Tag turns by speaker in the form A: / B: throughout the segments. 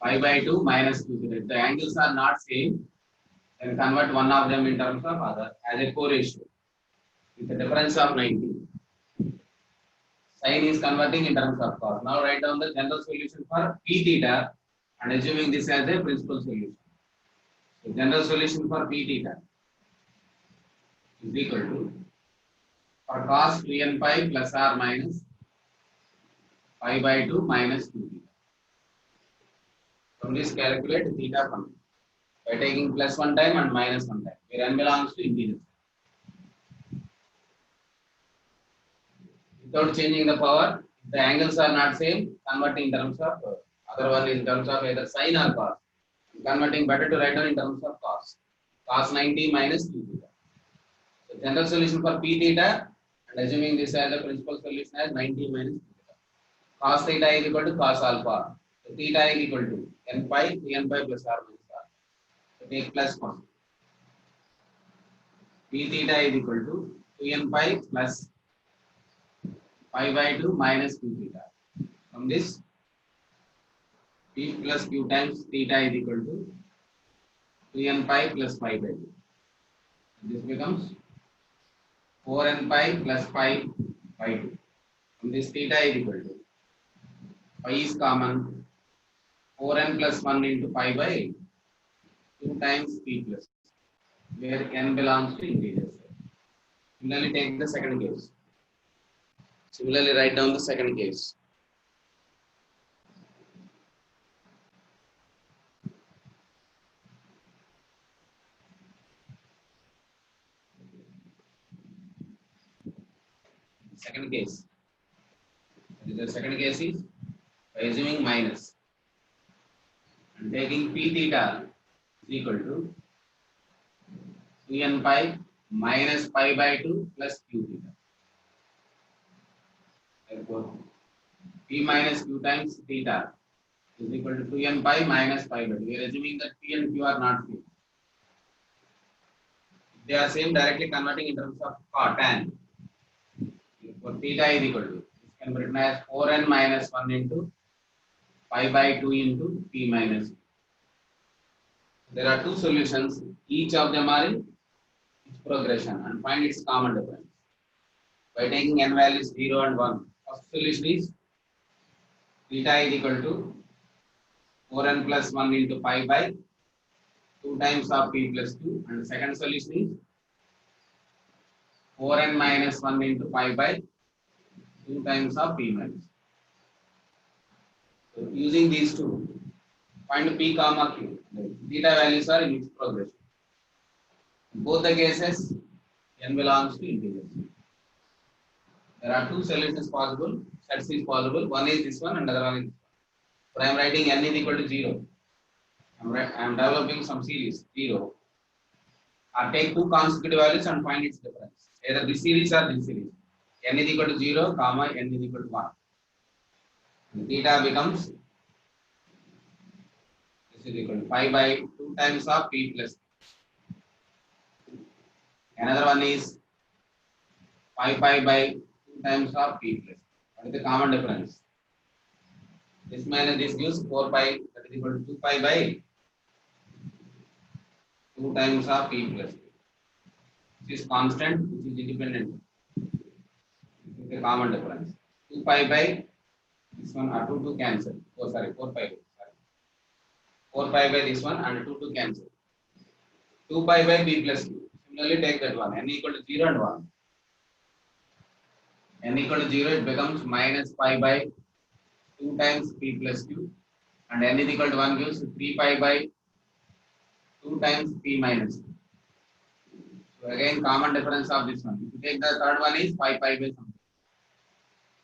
A: pi by 2 minus q0. If the angles are not same, then convert one of them in terms of other as a co-ratio with a difference of 90. Sin is converting in terms of cos. Now write down the general solution for p theta and assuming this as a principal solution. So general solution for p theta is equal to for cos 2n pi plus or minus pi by 2 minus 2 theta. From this calculate theta from by taking plus one time and minus one time, where n belongs to integers. Without changing the power, if the angles are not same, converting in terms of other one in terms of either sin or cos. Converting better to write down in terms of cos. Cos 90 minus 2 theta. So general solution for p theta and assuming this as a principal solution as 90 minus 2 theta. Cos theta is equal to cos alpha. So theta is equal to n pi plus r minus r. So take plus 1. P theta is equal to 2n pi plus pi by 2 minus q theta. From this, p plus q times theta is equal to 2n pi plus pi by 2. This becomes 4n pi plus pi by 2. From this, theta is equal to pi is common 4n plus 1 into pi by 2 times p plus, where n belongs to integers. Similarly, take the second case. Similarly, write down the second case. Second case. The second case is by assuming minus and taking p theta is equal to 2n pi minus pi by 2 plus q theta. Therefore, p minus q times theta is equal to 2n pi minus pi by 2. We are assuming that p and q are not same. If they are same, directly converting in terms of tan. For theta is equal to, this can be written as 4n minus 1 into pi by 2 into p minus. There are two solutions. Each of them are in its progression and find its common difference. By taking n values 0 and 1. First solution is theta is equal to 4n plus 1 into pi by 2 times of p plus 2. And the second solution is 4n minus 1 into pi by 2 times of p minus. So using these two, find p comma q. The theta values are in its progression. In both the cases, n belongs to integers. There are two solutions possible, sets is possible. One is this one and another one is this one. But I am writing n is equal to 0. I am developing some series 0. I take two consecutive values and find its difference. Either this series or this series. N is equal to 0, comma n is equal to 1. And theta becomes this is equal to pi by 2 times of p plus. Another one is pi by 2 times of p plus. What is the common difference? This minus this gives 4 pi, that is equal to 2 pi by 2 times of p plus. This is constant, which is independent. This is the common difference. 2 pi by this one are 2 cancel. Oh, sorry, 4 pi by. Sorry. 4 pi by this one and 2 cancel. 2 pi by p plus q. Similarly, take that one. N equal to 0 and 1. N equal to 0, it becomes minus pi by 2 times p plus q. And n is equal to 1 gives 3 pi by 2 times p minus q. So again, common difference of this one. If you take the third one is 5 pi by something.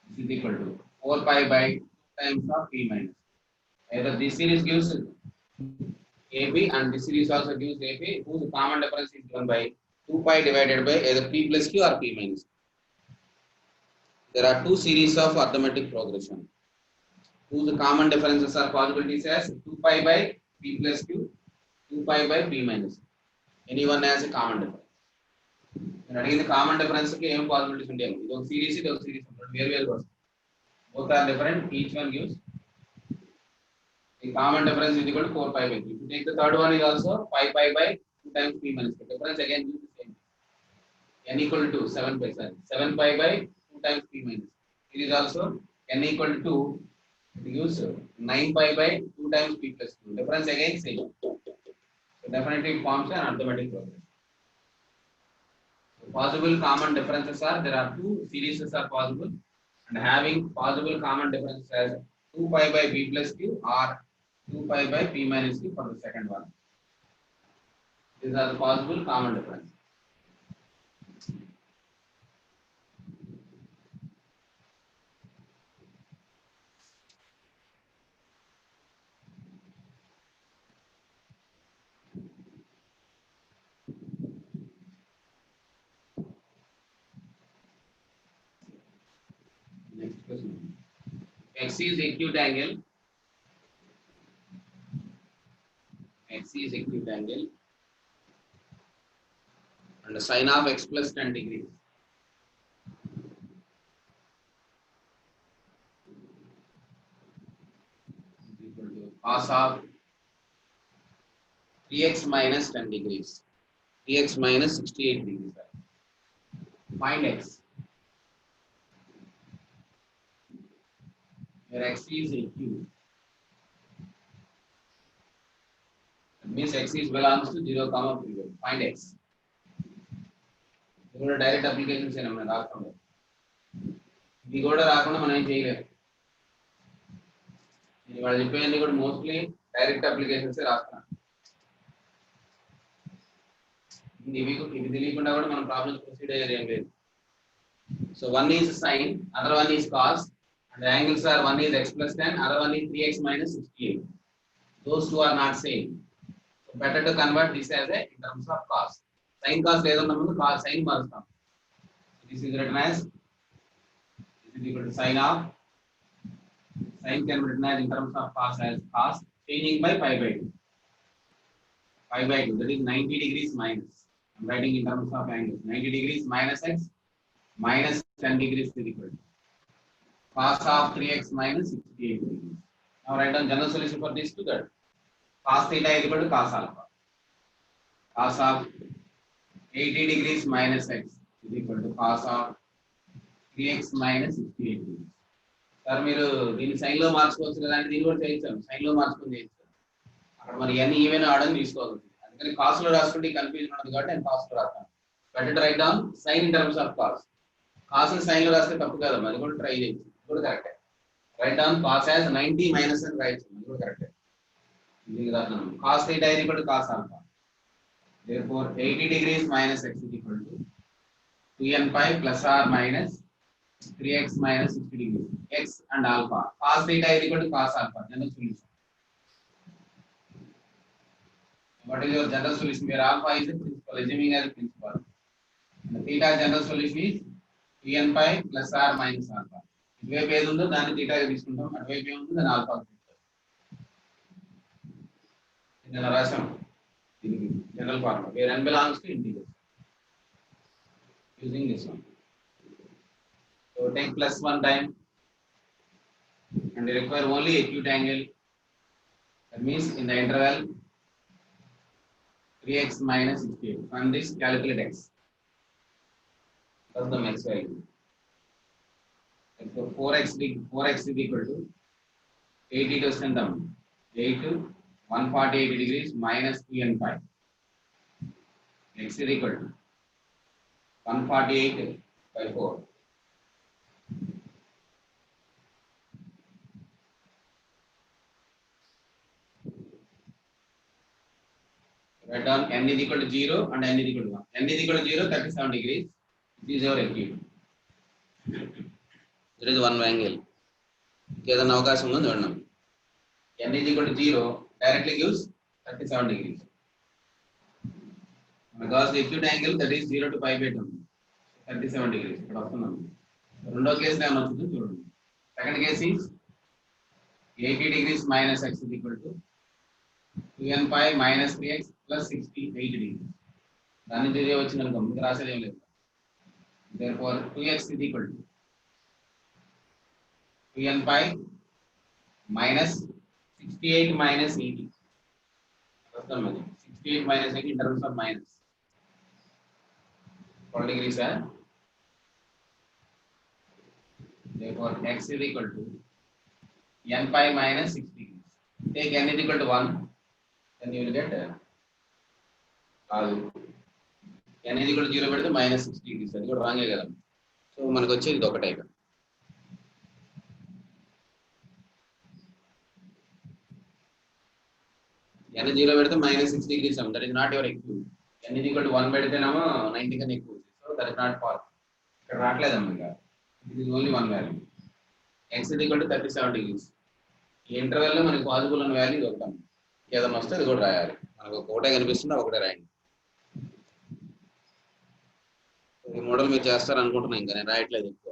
A: This is equal to 4 pi by 2 times of p minus. Either this series gives AP and this series also gives AP, whose common difference is given by 2 pi divided by either p plus q or p minus q. There are two series of arithmetic progression, whose common differences are possibilities as 2 pi by p plus q, 2 pi by p minus q. Anyone has a common difference. Again, the common difference is possibilities in the series, both are different. Each one gives The common difference is equal to 4 pi by 3. If you take the third one is also 5 pi by 2 times p minus p. Difference again is the same. N equal to 7 pi, sorry, 7 pi by 2 times p minus. It is also n equal to 2. It gives 9 pi by 2 times p plus 2. Difference again same. So definitely it forms an arithmetic progression. So possible common differences are, there are two series are possible, and having possible common differences as 2 pi by b plus q or 2 pi by p minus q for the second one. These are the possible common differences. Next question. X is acute angle. X is acute angle. And the sine of x plus 10 degrees. Is equal to cos of 3x minus 10 degrees. 3x minus 68 degrees. Find x. Where x is acute. That means x is belongs to 0, comma period. Find x. ఇది కూడా direct applications అయినా మనం రాకుండా, ఇది కూడా రాకుండా మనం ఏం చేయలేము. నేను వాళ్ళు చెప్పేది కూడా మోస్ట్లీ డైరెక్ట్ అప్లికేషన్స్ రాస్తున్నాను. ఇవి తెలియకుండా కూడా మనం ప్రాబ్లమ్స్ ప్రొసీడ్ అయ్యేది ఏం లేదు. So one is sine, other one is cos, and the angles are, one is x plus 10, other one is 3x minus 68. Those two are not same. So better to convert this as a in terms of cos. Sin cos లేదన్న ముందు cos sin మారుస్తాం. This is written as, this is equal to sin of, sin can be written as in terms of cos as cos, changing by pi by 2. Pi by 2, that is 90 degrees minus. I am writing in terms of angles. 90 degrees minus x minus 10 degrees is equal to cos of 3x minus 68 degrees. Now write down general solution for this to that. Cos theta is equal to cos alpha. Cos of 80 degrees minus x is equal to cos of 3x minus 68 degrees. Sir, మీరు దీన్ని sign లో మార్చుకోవచ్చు కదా అంటే దీన్ని కూడా చేయించాం, sign లో మార్చుకొని చేయించాం. అక్కడ మరి ఎన్ని ఈవెన్ ఆర్డర్ తీసుకోవాలి, అందుకని కాస్ లో రాసుకుంటే కన్ఫ్యూజన్ ఉండదు కాబట్టి నేను కాస్ లో రాస్తాను. But write down sine in terms of cos. Cos sine లో రాస్తే తప్పు కదా, అది కూడా ట్రై చేయొచ్చు, కూడా కరెక్టే. Write down cos as 90 minus and right. This is correct. Cos theta is equal to cos alpha. Therefore, 80 degrees minus x is equal to 2n pi plus or minus 3x minus 60 degrees. X and alpha. Cos theta is equal to cos alpha. General solution. What is your general solution? Where alpha is a principal, assuming as a principal. The theta general solution is 2n pi plus or minus alpha. ఇటువైపు ఏది ఉందో దాన్ని తీటాగా తీసుకుంటాం, అటువైపు ఏముందో దాన్ని alpha తీసుకుంటాం. నేను రాశాను దీనికి general formula, where n belongs to integers using this one. So take plus 1 time and you require only acute angle. That means in the interval 3x minus 68. From this calculate x. That's the max value. So 4x is equal to 80 to send them 8 to 148 degrees minus 2n pi. X is equal to 148 by 4. Write down n is equal to 0 and n is equal to 1. N is equal to 0, 37 degrees. This is our acute. There is one angle. ఏదైనా అవకాశం ఉందో చూడండి. n is equal to 0 directly gives 37 degrees. Because the acute angle that is 0 to pi by 2, 37 degrees. ఇక్కడ వస్తున్నాం. రెండో case ఏమైనా వస్తుందో చూడండి. Second case is 80 degrees minus x is equal to 2n pi minus 3x plus 68 degrees. దాని నుంచి ఇదే వచ్చింది అనుకో, మీకు రాసేది ఏం లేదు. Therefore 2x is equal to 2n pi minus 68 minus 80. 68 minus 80 in terms of minus. 12 degrees. Therefore, x is equal to n pi minus 6 degrees. Take n is equal to 1, then you will get n is equal to 0 పెడితే minus 6 degrees. అది కూడా రాంగే కదా. So మనకు వచ్చేది ఇది ఒకటే. n 0 పెడితే minus 6 degrees. That is not your equal. n is equal to 1 పెడితేనేమో 90 కన్నా ఎక్కువ. So that is not possible. ఇక్కడ రావట్లేదమ్మా ఇంకా. It is only one value. X is equal to 37 degrees. ఈ ఇంటర్వెల్ లో మనకి పాజిబుల్ ఉన్న వాల్యూ దొరుకుతాం. ఏదైనా వస్తే అది కూడా రాయాలి. మనకు ఒకటే కనిపిస్తుంది, ఒకటే రాయండి. ఈ మోడల్ మీరు చేస్తారు అనుకుంటున్నా, ఇంకా నేను రాయట్లేదు ఎక్కువ.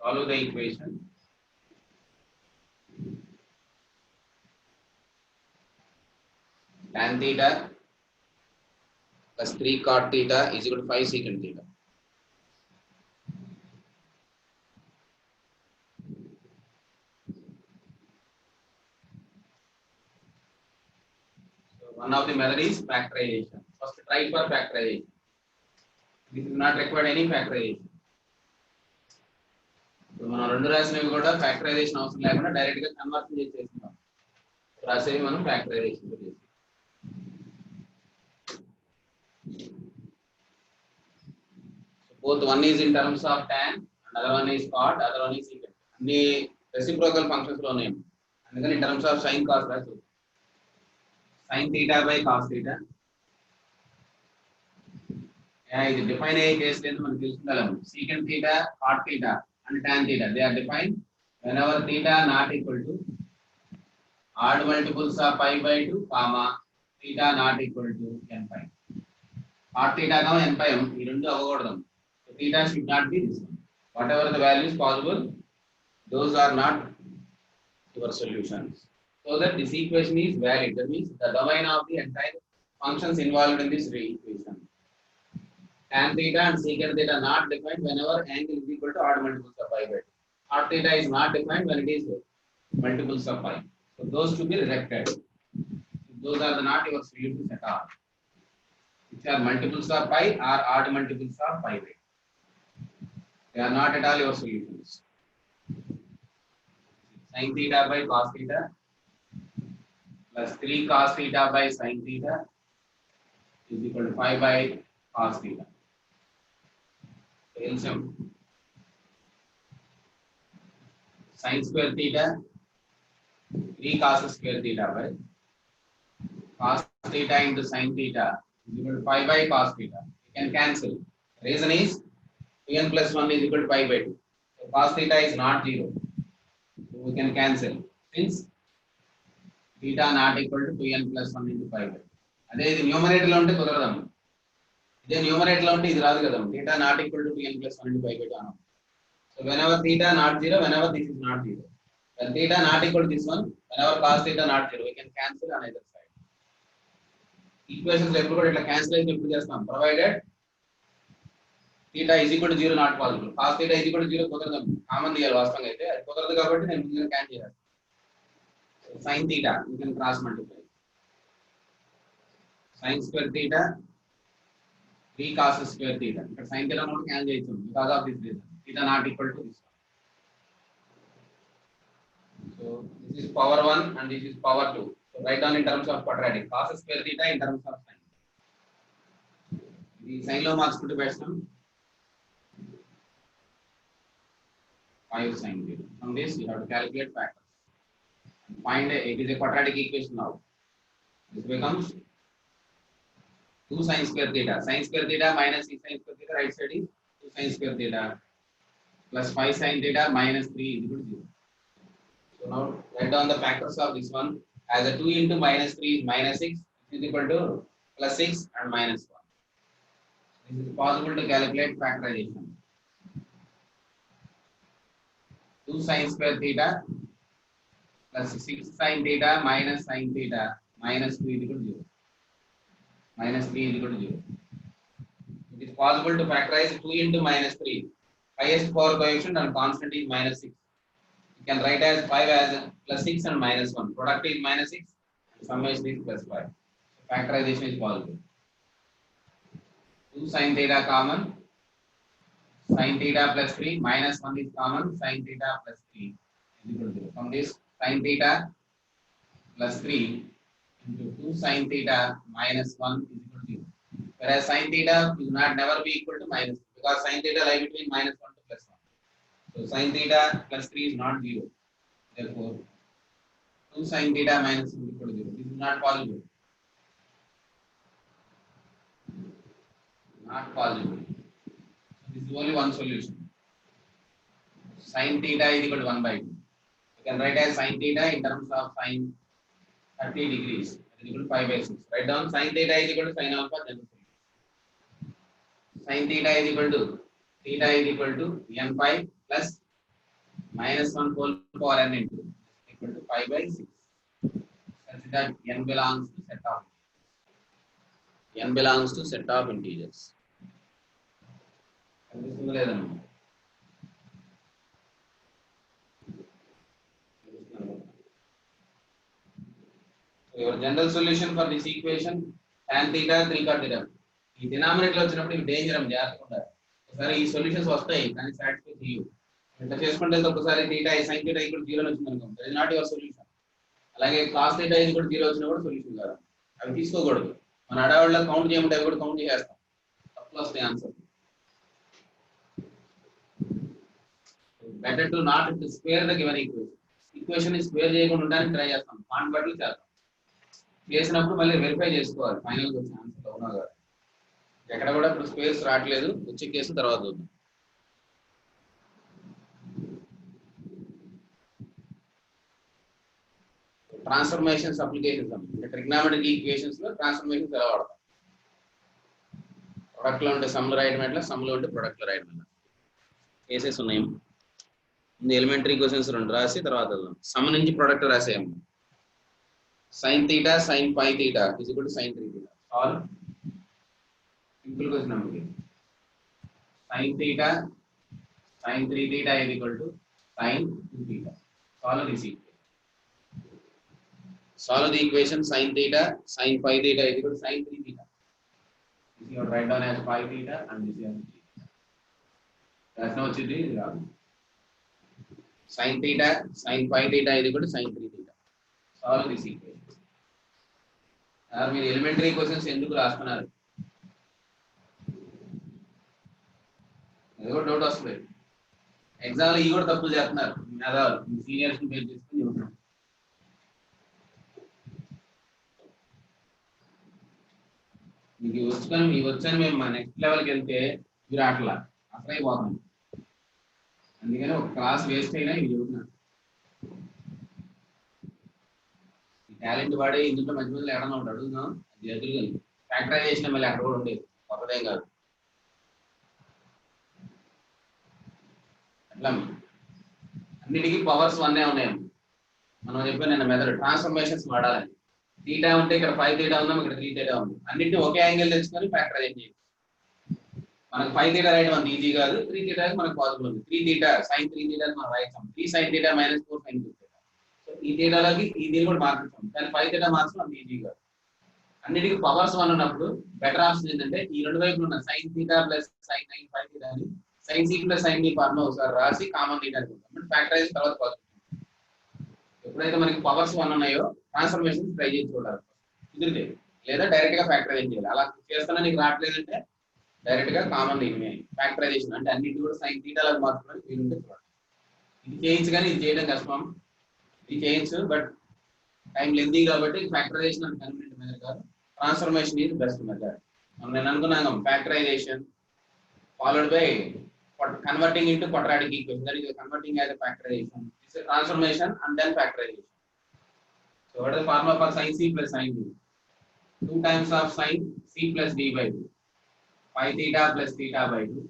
A: Solve the equation. Tan theta plus 3 cot theta is equal to 5 secant theta. So one of the method is factorization. First try for factorization. This is not required any factorization. So మనం రెండు రాసినవి కూడా factorisation అవసరం లేకుండా direct గా conversion చేసేస్తున్నాం. రాసేవి మనం factorisation చేసి. Both one is in terms of tan, another one is cot, other one is secant. అన్ని reciprocal functions లో ఉన్నాయి. అందుకని in terms of sin cos రాసు. Sin theta by cos theta. ఇది డిఫైన్ అయ్యే కేసు లేదు మనకు తెలుసుకోగలము. Secant theta, cot theta and tan theta, they are defined whenever theta not equal to odd multiples of pi by 2, comma theta not equal to n pi. Cot theta comma n pi ఈ రెండు అవ్వకూడదు. So theta should not be this one. Whatever the values possible, those are not your solutions. So that this equation is valid. That means the domain of the entire functions involved in this equation. Tan theta and secant theta not defined whenever angle is equal to odd multiples of pi by 2. Cot theta is not defined when it is multiples of pi. So those to be rejected. Those are not your solutions at all. Which are multiples of pi or odd multiples of pi by 2. They are not at all your solutions. Sin theta by cos theta plus 3 cos theta by sin theta is equal to 5 by cos theta. LCM. Sin square theta 3 cos square theta by cos theta into sin theta is equal to 5 by cos theta. You can cancel. Reason is 2n plus 1 is equal to pi by 2. So cos theta is not 0. So we can cancel. Since theta not equal to 2n plus 1 into pi by 2. అదే ఇది numerator లో ఉంటే కుదరదమ్మ. ఇదే numerator లో ఉంటే ఇది రాదు కదమ్మ. theta not equal to 2n plus 1 into pi by 2 అన్నాం. So whenever theta not 0, whenever this is not 0. When theta not equal to this one, whenever cos theta not 0, we can cancel on either side. Equations ఎప్పుడు కూడా ఇట్లా cancel అయితే ఎప్పుడు చేస్తాం, provided theta is equal to 0 not possible. Cos theta is equal to 0 కుదరదు. Common తీయాలి వాస్తవంగా అయితే. అది కుదరదు కాబట్టి నేను ముందుగా క్యాన్సిల్ చేస్తాను. Sin theta you can cross multiply. Sin square theta 3 cos square theta. ఇక్కడ sin theta నోట్ క్యాన్సిల్ చేయొచ్చు because of this reason. Theta not equal to this one. So this is power 1 and this is power 2. So write down in terms of quadratic. Cos square theta in terms of sin. The sin లో మార్చుకుంటూ వేస్తాం. 5 sin theta. From this you have to calculate factors. Find it is a quadratic equation now. This becomes 2 sin square theta. Sin square theta minus 6 sin square theta, right side is 2 sin square theta plus 5 sin theta minus 3 is equal to 0. So now write down the factors of this one. As a 2 into minus 3 is minus 6 is equal to plus 6 and minus 1. This is possible to calculate factorization. 2 sin square theta plus 6 sin theta minus sin theta minus 2 is equal to 0. minus 3 is equal to 0. It is possible to factorize 2 into minus 3. Highest power coefficient and constant is minus 6. You can write as 5 as plus 6 and minus 1. Product is minus 6 and summation is plus 5. Factorization is possible. 2 sin theta common. Sin theta plus 3 minus 1 is common. Sin theta plus 3 is equal to 0. From this, sin theta plus 3 into 2 sin theta minus 1 is equal to 0. Whereas sin theta will not never be equal to minus, because sin theta lie between minus 1 to plus 1. So sin theta plus 3 is not 0. Therefore, 2 sin theta minus 1 is equal to 0. This is not possible. Not possible. This is only one solution. Sin theta is equal to 1 by 2. You can write as sin theta in terms of sin 30 degrees. That is equal to 5 by 6. Write down sin theta is equal to sin alpha. Then sin theta is equal to n pi plus minus 1 whole power n into equal to 5 by 6. Such that n belongs to set of integers. So your general solution for this equation tan theta 3 cot theta. ఈ denominator లో వచ్చినప్పుడు ఇవి danger అని జాగ్రత్తగా ఉండాలి. ఒకసారి ఈ solutions వస్తాయి కానీ సాటిస్ఫై చేయవు. ఇట్లా చేసుకుంటే ఒకసారి theta sin theta ఈక్వల్ 0 వచ్చింది అనుకోండి, that is not your solution. అలాగే cos theta ఈక్వల్ 0 వచ్చినా కూడా సొల్యూషన్ కాదు. అవి తీసుకోకూడదు. మన అడవాళ్ళ కౌంట్ చేయమంటే అవి కూడా కౌంట్ చేస్తాం. తప్పులు వస్తాయి answer. Better to not to square the given equation ని స్క్వేర్ చేయకుండా ఉండడానికి ట్రై చేస్తాం. పాయింట్ బట్టి చేస్తాం. చేసినప్పుడు మళ్ళీ వెరిఫై చేసుకోవాలి ఫైనల్ గా వచ్చిన ఆన్సర్ అవునా కాదు. ఎక్కడ కూడా ఇప్పుడు స్పేస్ రావట్లేదు, వచ్చే కేసు తర్వాత చూద్దాం. ట్రాన్స్ఫర్మేషన్స్ అప్లికేషన్స్ అంటే ట్రిగ్నామెట్రిక్ ఈక్వేషన్స్ లో ట్రాన్స్ఫర్మేషన్స్ ఎలా వాడతాం. ప్రొడక్ట్ లో ఉంటే సమ్లు రాయడం ఎట్లా, సమ్లో ఉంటే ప్రొడక్ట్ లో రాయడం ఎట్లా కేసెస్ ఉన్నాయి. ముందు ఎలిమెంటరీ క్వశ్చన్స్ 2 రాసి తర్వాత సమ్ నుంచి product రాసేయం. sin theta sin pi theta is equal to sin 3 theta. Solve. Simple question number. Sin theta sin 3 theta is equal to sin 2 theta. Solve this equation. Solve the equation sin theta sin pi theta is equal to sin 3 theta. This you write down as pi theta and this is 3 theta. That's now what it is. Sin theta sin pi theta is equal to sin 3 theta. Solve this equation. మీరు elementary questions ఎందుకు రాస్తున్నారు? ఏదో doubt వస్తుంది. ఎగ్జామ్లో ఈ కూడా తప్పులు చేస్తున్నారు. మేధావులు సీనియర్స్ పేరు చేసుకుని చెబుతున్నారు. మీకు వచ్చాను మేము మా నెక్స్ట్ లెవెల్కి వెళ్తే మీరు అట్లా అసలు అయిపోతున్నాం. అందుకని ఒక క్లాస్ వేస్ట్ అయినా ఇది చెబుతున్నాను. టాలెంట్ వాడే ఇందులో మంచి మంది ఎక్కడన్నా ఉంటాడు అడుగుతున్నాం. అది ఎదురుగా ఫ్యాక్టరైజేషన్ మళ్ళీ అక్కడ కూడా ఉండేది, కొత్తదేం కాదు. అట్లా అన్నిటికీ పవర్స్ 1 ఉన్నాయి. మనం చెప్పాను నిన్న మెథడ్ ట్రాన్స్ఫర్మేషన్స్ వాడాలని. theta ఉంటే ఇక్కడ 5 theta ఉందాం, ఇక్కడ 3 theta ఉంది. అన్నింటినీ ఒకే యాంగిల్ తెచ్చుకొని ఫ్యాక్టరైజ్ చేయాలి. మనకు 5 theta రాయడం అంత ఈజీ కాదు, 3 theta మనకు పాసిబుల్ ఉంది. 3 theta sin 3 theta మనం రాయిస్తాం. 3 sin theta minus 4 sin 2 theta. ఈ thetaలకి ఈ దీన్ని కూడా మార్చుతాం, కానీ 5 theta మార్చడం అంత ఈజీ కాదు. అన్నిటికీ పవర్స్ 1 ఉన్నప్పుడు బెటర్ ఆప్షన్ ఏంటంటే ఈ రెండు వైపులు ఉన్న sin theta plus sin 9 5 theta అని sin c plus sin d formula ఒకసారి రాసి కామన్ theta అనుకుంటాం. ఫ్యాక్టరైజ్ తర్వాత పాసిబుల్. ఎప్పుడైతే మనకి పవర్స్ 1 ఉన్నాయో ట్రాన్స్ఫర్మేషన్ ట్రై చేసి చూడాలి కుదిరితే, లేదా డైరెక్ట్ గా ఫ్యాక్టరైజ్ చేయాలి. అలా చేస్తున్నా నీకు రావట్లేదంటే డైరెక్ట్ గా కామన్ ఫ్యాక్టరైజేషన్ అంటే అన్నిటి కూడా sin theta లాగా మార్చుకోవడానికి వీలుంటే చూడండి. ఇది చేయొచ్చు కానీ ఇది చేయడం కష్టం. ఇది చేయొచ్చు బట్ టైం లెంతీ కాబట్టి ఫ్యాక్టరైజేషన్ అంటే కన్వీనియంట్ మెథడ్ కాదు. Transformation is best method. నేను అనుకున్నాను factorization followed by converting into quadratic equation, that is converting as a factorization. It's a transformation and then factorization. So what is the formula for sin c plus sin d? 2 times of sin c plus d by 2, pi theta plus theta by 2,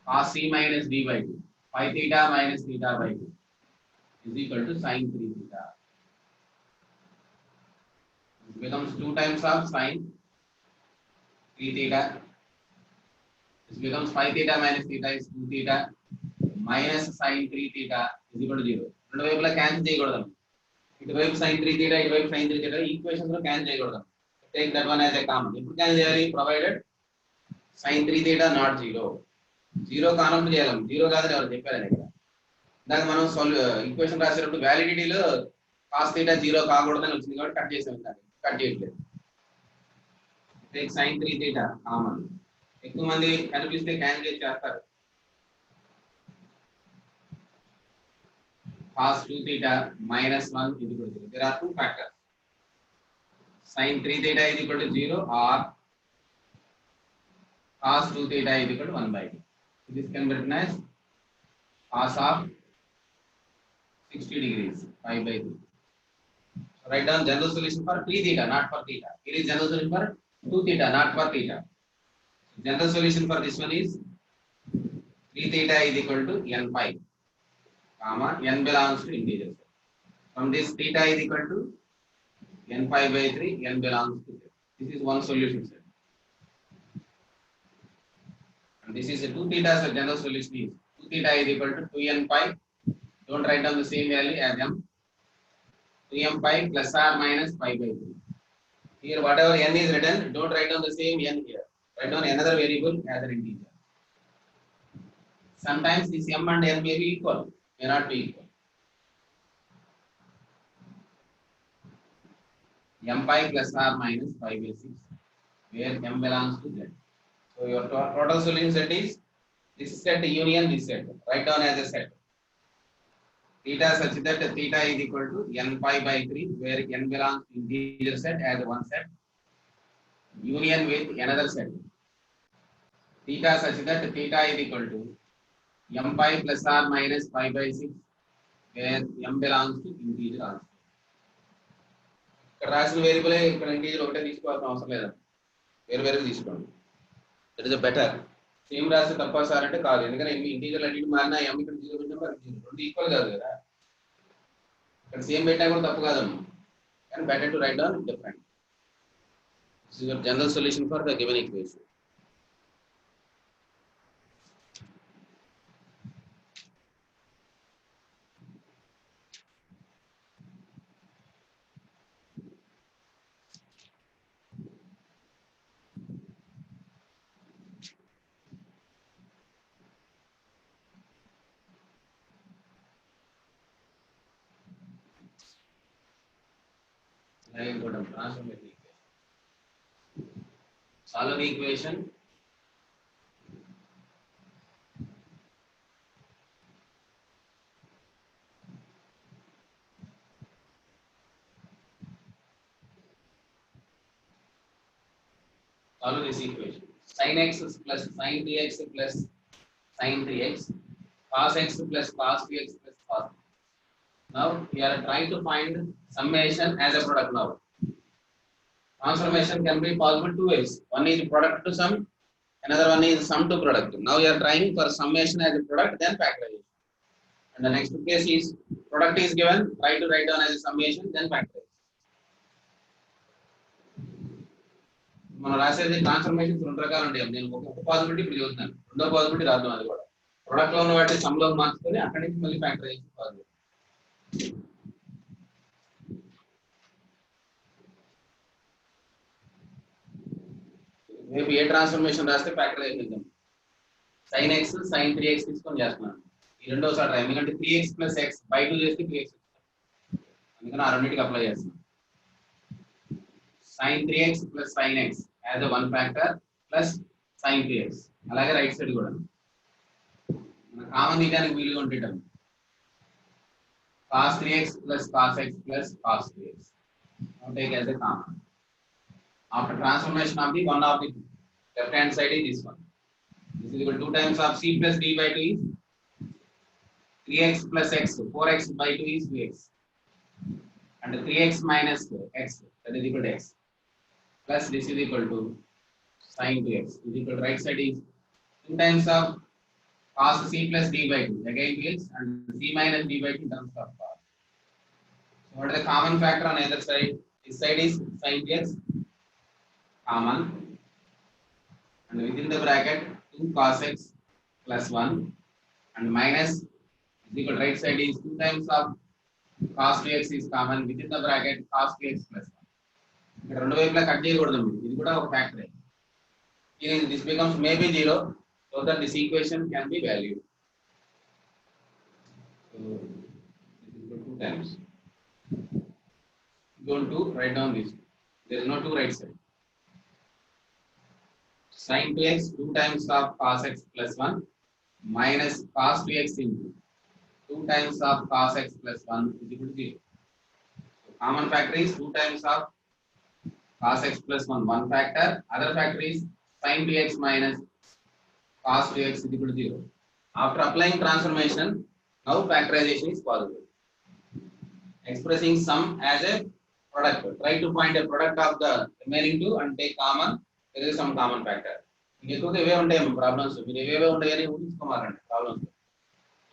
A: cos c minus d by 2, pi theta minus theta by 2 is equal to sin 3 theta. It becomes 2 times of sin 3 theta. This becomes 5 theta minus theta is 2 theta minus sin 3 theta is equal to 0. రెండు వైపులా cancel చేయకూడదు. ఇటువైపు sin 3 theta ఇటువైపు sin 3 theta equation లో cancel చేయకూడదు. Take that one as a common. ఇప్పుడు cancel చేయాలి provided sin 3 theta not 0. 0 కానప్పుడు చేయాలి. 0 కాదని ఎవరు చెప్పారని ఇక్కడ. ఇందాక మనం ఈక్వేషన్ రాసేటప్పుడు వ్యాలిడిటీలో cos theta 0 కాకూడదని వచ్చింది కాబట్టి కట్ చేసాం. కట్ చేయట్లేదు. Take sin 3 theta common. ఎక్కువ మంది కనిపిస్తే క్యాన్సిల్ చేస్తారు. Cos 2 theta minus 1 is equal to 0. There are two factors. Sin 3 theta is equal to 0 or cos 2 theta is equal to 1 by 2. This can be written as cos of 60 degrees 5 by 2. So write down general solution for 3 theta, not for theta. Here is general solution for 2 theta, not for theta. General solution for this one is 3 theta is equal to n pi, comma n belongs to integers. From this theta is equal to n pi by 3, n belongs to 0. This is one solution set. And this is a 2 theta, so general solution is 2 theta is equal to 2n pi. Don't write down the same value as m. 2m pi plus or minus pi by 3. Here whatever n is written, don't write down the same n here. Write down another variable as an integer. Sometimes this m and n may be equal, may not be equal. M pi plus or minus pi by 6, where m belongs to z. So your total solution set is this set union this set. Write down as a set. Theta such that theta is equal to n pi by 3, where n belongs to integer set as one set, union with another set. Theta such that theta is equal to m pi plus or minus pi by 6, where m belongs to integer also. ఇక్కడ రాసిన variable ఇక్కడ integer ఒకటే తీసుకోవాల్సిన అవసరం లేదా, వేరు వేరుగా తీసుకోండి. That is better. సేమ్ రాస్తే తప్ప సార్ అంటే కాదు, ఎందుకంటే ఇంటీజర్ అన్నిటి మారినా ఎం ఇక్కడ 0 పెట్టినా మరి 0 రెండు ఈక్వల్ కాదు కదా. ఇక్కడ సేమ్ పెట్టినా కూడా తప్పు కాదమ్మా, కానీ better to right down different. This is your general solution for the given equation. Solve the equation. Solve this equation. Sin x plus sin 3x plus sin 3x, cos x plus cos 3x plus cos. Now we are trying to find summation as a product now. Transformation can be possible two ways. One is product to sum, another one is sum to product. Now we are trying for summation as a product, then factorization. And the next case is product is given, try to write down as a summation, then factorization. మనం రాసేది transformations రెండు రకాలు ఉంటాయి. నేను ఒక possibility ఇప్పుడు చూస్తున్నాను, రెండో పాసిబిలిటీ రాద్దాం. అది కూడా ప్రొడక్ట్ లో ఉన్న వాటిని సమ్ లోకి మార్చుకొని అక్కడి నుంచి మళ్ళీ ఫ్యాక్టరైజేషన్ పాసిబిలిటీ. రేపు ఏ ట్రాన్స్ఫర్మేషన్ రాస్తే ఫ్యాక్టరైజేషన్ చేద్దాం. sin x sin 3x తీసుకొని చేస్తున్నాను. ఈ రెండోసారి రా, ఎందుకంటే 3x plus x by 2 చేస్తే 3x, అందుకని ఆ రెండింటికి అప్లై చేస్తున్నాను. sin 3x plus sin x as a one factor plus sin 3x. అలాగే రైట్ సైడ్ కూడా మన కామన్ తీయడానికి వీలుగా ఉండేటం cos 3x plus cos x plus cos 3x. Now take as a common. After transformation of the one of the left hand side is this one. This is equal to 2 times of c plus d by 2 is 3x plus x. 4x by 2 is 2x. And 3x minus x, that is equal to x. Plus this is equal to sin 2x is equal to right side is 2 times of cos c plus d by 2, again 2x, and c minus d by 2 in terms of cos. So what is the common factor on either side? This side is sin 2x common, and within the bracket 2 cos x plus 1 and minus is equal to right side is 2 times of cos 2x is common within the bracket cos 2x plus 1. ఇక్కడ రెండు వైపులా cut చేయకూడదు, ఇది కూడా ఒక ఫ్యాక్టరే. This becomes maybe 0 so that this equation can be valued. So this is 2 times. Don't to write down this. There is no 2 right side. Sin 2x 2 times of cos x plus 1 minus cos 2x into 2 times of cos x plus 1 is equal to 0. So common factor is 2 times of cos x plus 1, one factor. Other factor is sin 2x minus cos 2x is equal to 0. After applying transformation, now factorization is possible. Expressing sum as a product. Try to find a product of the remaining two and take common. There is some common factor. మీకు ఎక్కువగా ఇవే ఉంటాయి problems, మీరు ఏవేవే ఉంటాయని ఊహించుకోమారండి problems.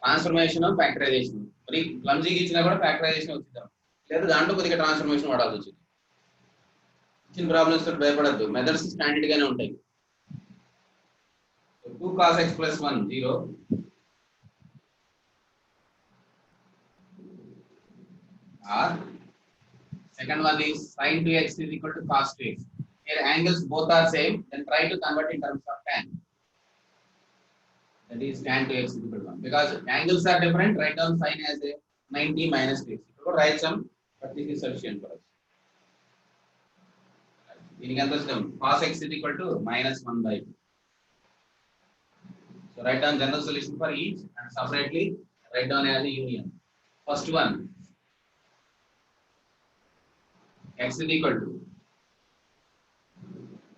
A: Transformation factorisation మరి క్లమ్జీగా ఇచ్చినా కూడా factorisation వచ్చిద్దాం, లేదా దాంట్లో కొద్దిగా ట్రాన్స్ఫర్మేషన్ వాడాల్సి వచ్చింది. ఇచ్చిన ప్రాబ్లమ్స్ తోటి భయపడద్దు, మెథడ్స్ స్టాండర్డ్ గానే ఉంటాయి. 2 cos x plus 1 0 or second one is sin 2x is equal to cos 2x. Here angles both are same, then try to convert in terms of tan. That is tan 2x is equal to 1. Because angles are different, write down sin as a 90 minus 2x. You could write some, but this is sufficient for us. దీనికి ఎంత వస్తుంది? cos x is equal to minus 1 by 2. So write down general solution for each and separately write down as a union. First one, x is equal to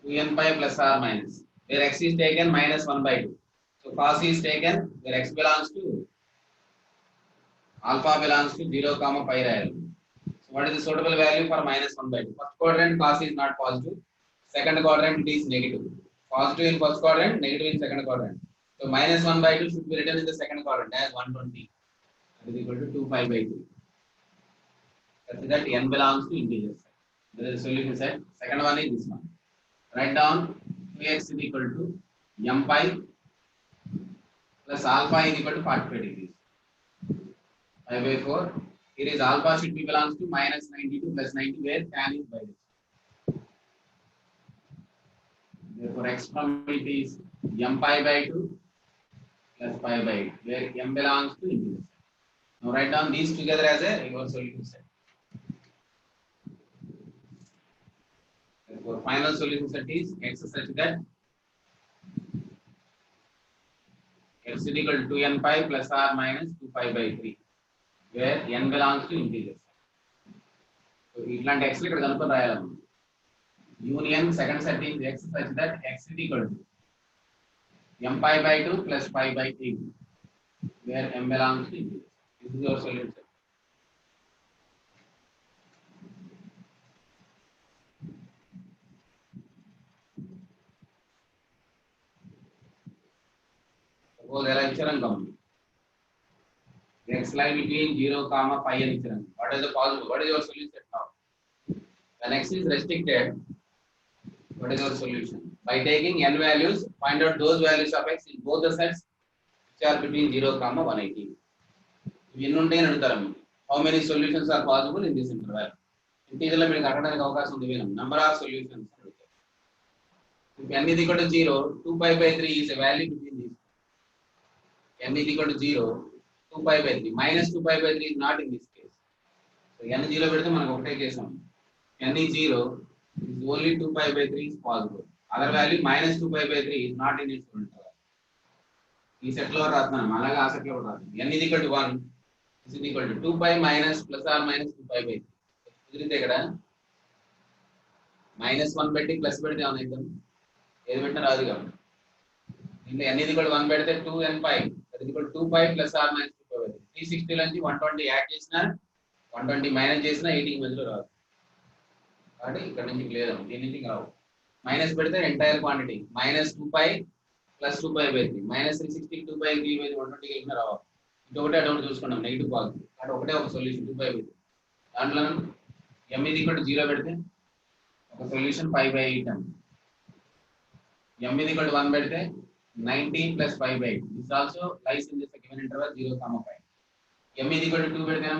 A: 2n pi plus or minus, where x is taken minus 1 by 2. So cos is taken where x belongs to alpha belongs to 0 comma pi real. So what is the suitable value for minus 1 by 2? First quadrant cos is not positive, second quadrant it is negative. Positive in first quadrant, negative in second quadrant. So minus 1 by 2 should be written in the second quadrant as 120. That is equal to 2 pi by 2. That is that n belongs to integers. There is a solution set. Second one is this one. Write down 2x is equal to m pi plus alpha is equal to 45 degrees. 5 by 4. Here is alpha should be belongs to minus 92 plus 90 where tan is by this. Therefore x from it is m pi by 2 plus pi by 8 where m belongs to integers. Now write down these together as a your solution set. Therefore final solution set is x such that x is equal to 2n pi plus or minus 2 pi by 3 where n belongs to integers. So ఇట్లాంటి x ఇక్కడ కనుక్కొని రాయాలి. Union second set is x such that x is equal to m pi by 2 plus pi by 8 where m belongs to integers. This is your solution set. Suppose ఎలా ఇచ్చారని గమనించండి. x lie between 0 comma pi అని ఇచ్చారని. What is the possible? What is your solution set now? When x is restricted, what is your solution? By taking n values, find out those values of x in both the sets which are between 0 comma 180. ఎన్ని ఉంటాయని అడుగుతారు. How many solutions are possible in this interval? Integer లో మీకు అడగడానికి అవకాశం ఉంది. Number of solutions అడుగుతారు. If n is equal to 0, 2 pi by 3 is a value between these. n is equal to 0, 2 pi by 3. Minus 2 pi by 3 is not in this case. So n 0 పెడితే మనకు ఒకటే case ఉంది. n is 0, is only 2 pi by 3 is possible. Other value minus 2 pi by 3 is not in its interval. ఈ set లో రాస్తున్నాను, అలాగే ఆ set లో రాస్తున్నాను. n is equal to 1 is equal to 2 pi minus plus or minus 2 pi by 3. కుదిరితే ఇక్కడ minus 1 పెట్టి ప్లస్ పెడితే ఏమైనా అవుతాం? ఏది పెట్టినా రాదు కాబట్టి దీంట్లో n is equal to 1 పెడితే 2n pi that is equal to 2 pi plus or minus 2 pi by 3. 360 నుంచి 120 యాడ్ చేసినా 120 మైనస్ చేసినా 80 మధ్యలో రాదు కాబట్టి ఇక్కడ నుంచి క్లియర్ అవుతుంది. ఎనీథింగ్ రావు. మైనస్ పెడితే entire quantity minus 2 pi plus 2 pi by 3 minus 360 2 pi 3 by 120 కలిపినా రావాలి. ఇంకొకటి అటువంటి చూసుకున్నాం నెగిటివ్ పాజిటివ్ కాబట్టి ఒకటే ఒక సొల్యూషన్ 2 pi by 3. దాంట్లో m is equal to 0 పెడితే ఒక సొల్యూషన్ 5 by 8 అని m is equal to 1 పెడితే 19 plus 5 by 8. This also lies in this given interval 0, 5. m is equal to 2 పెడితే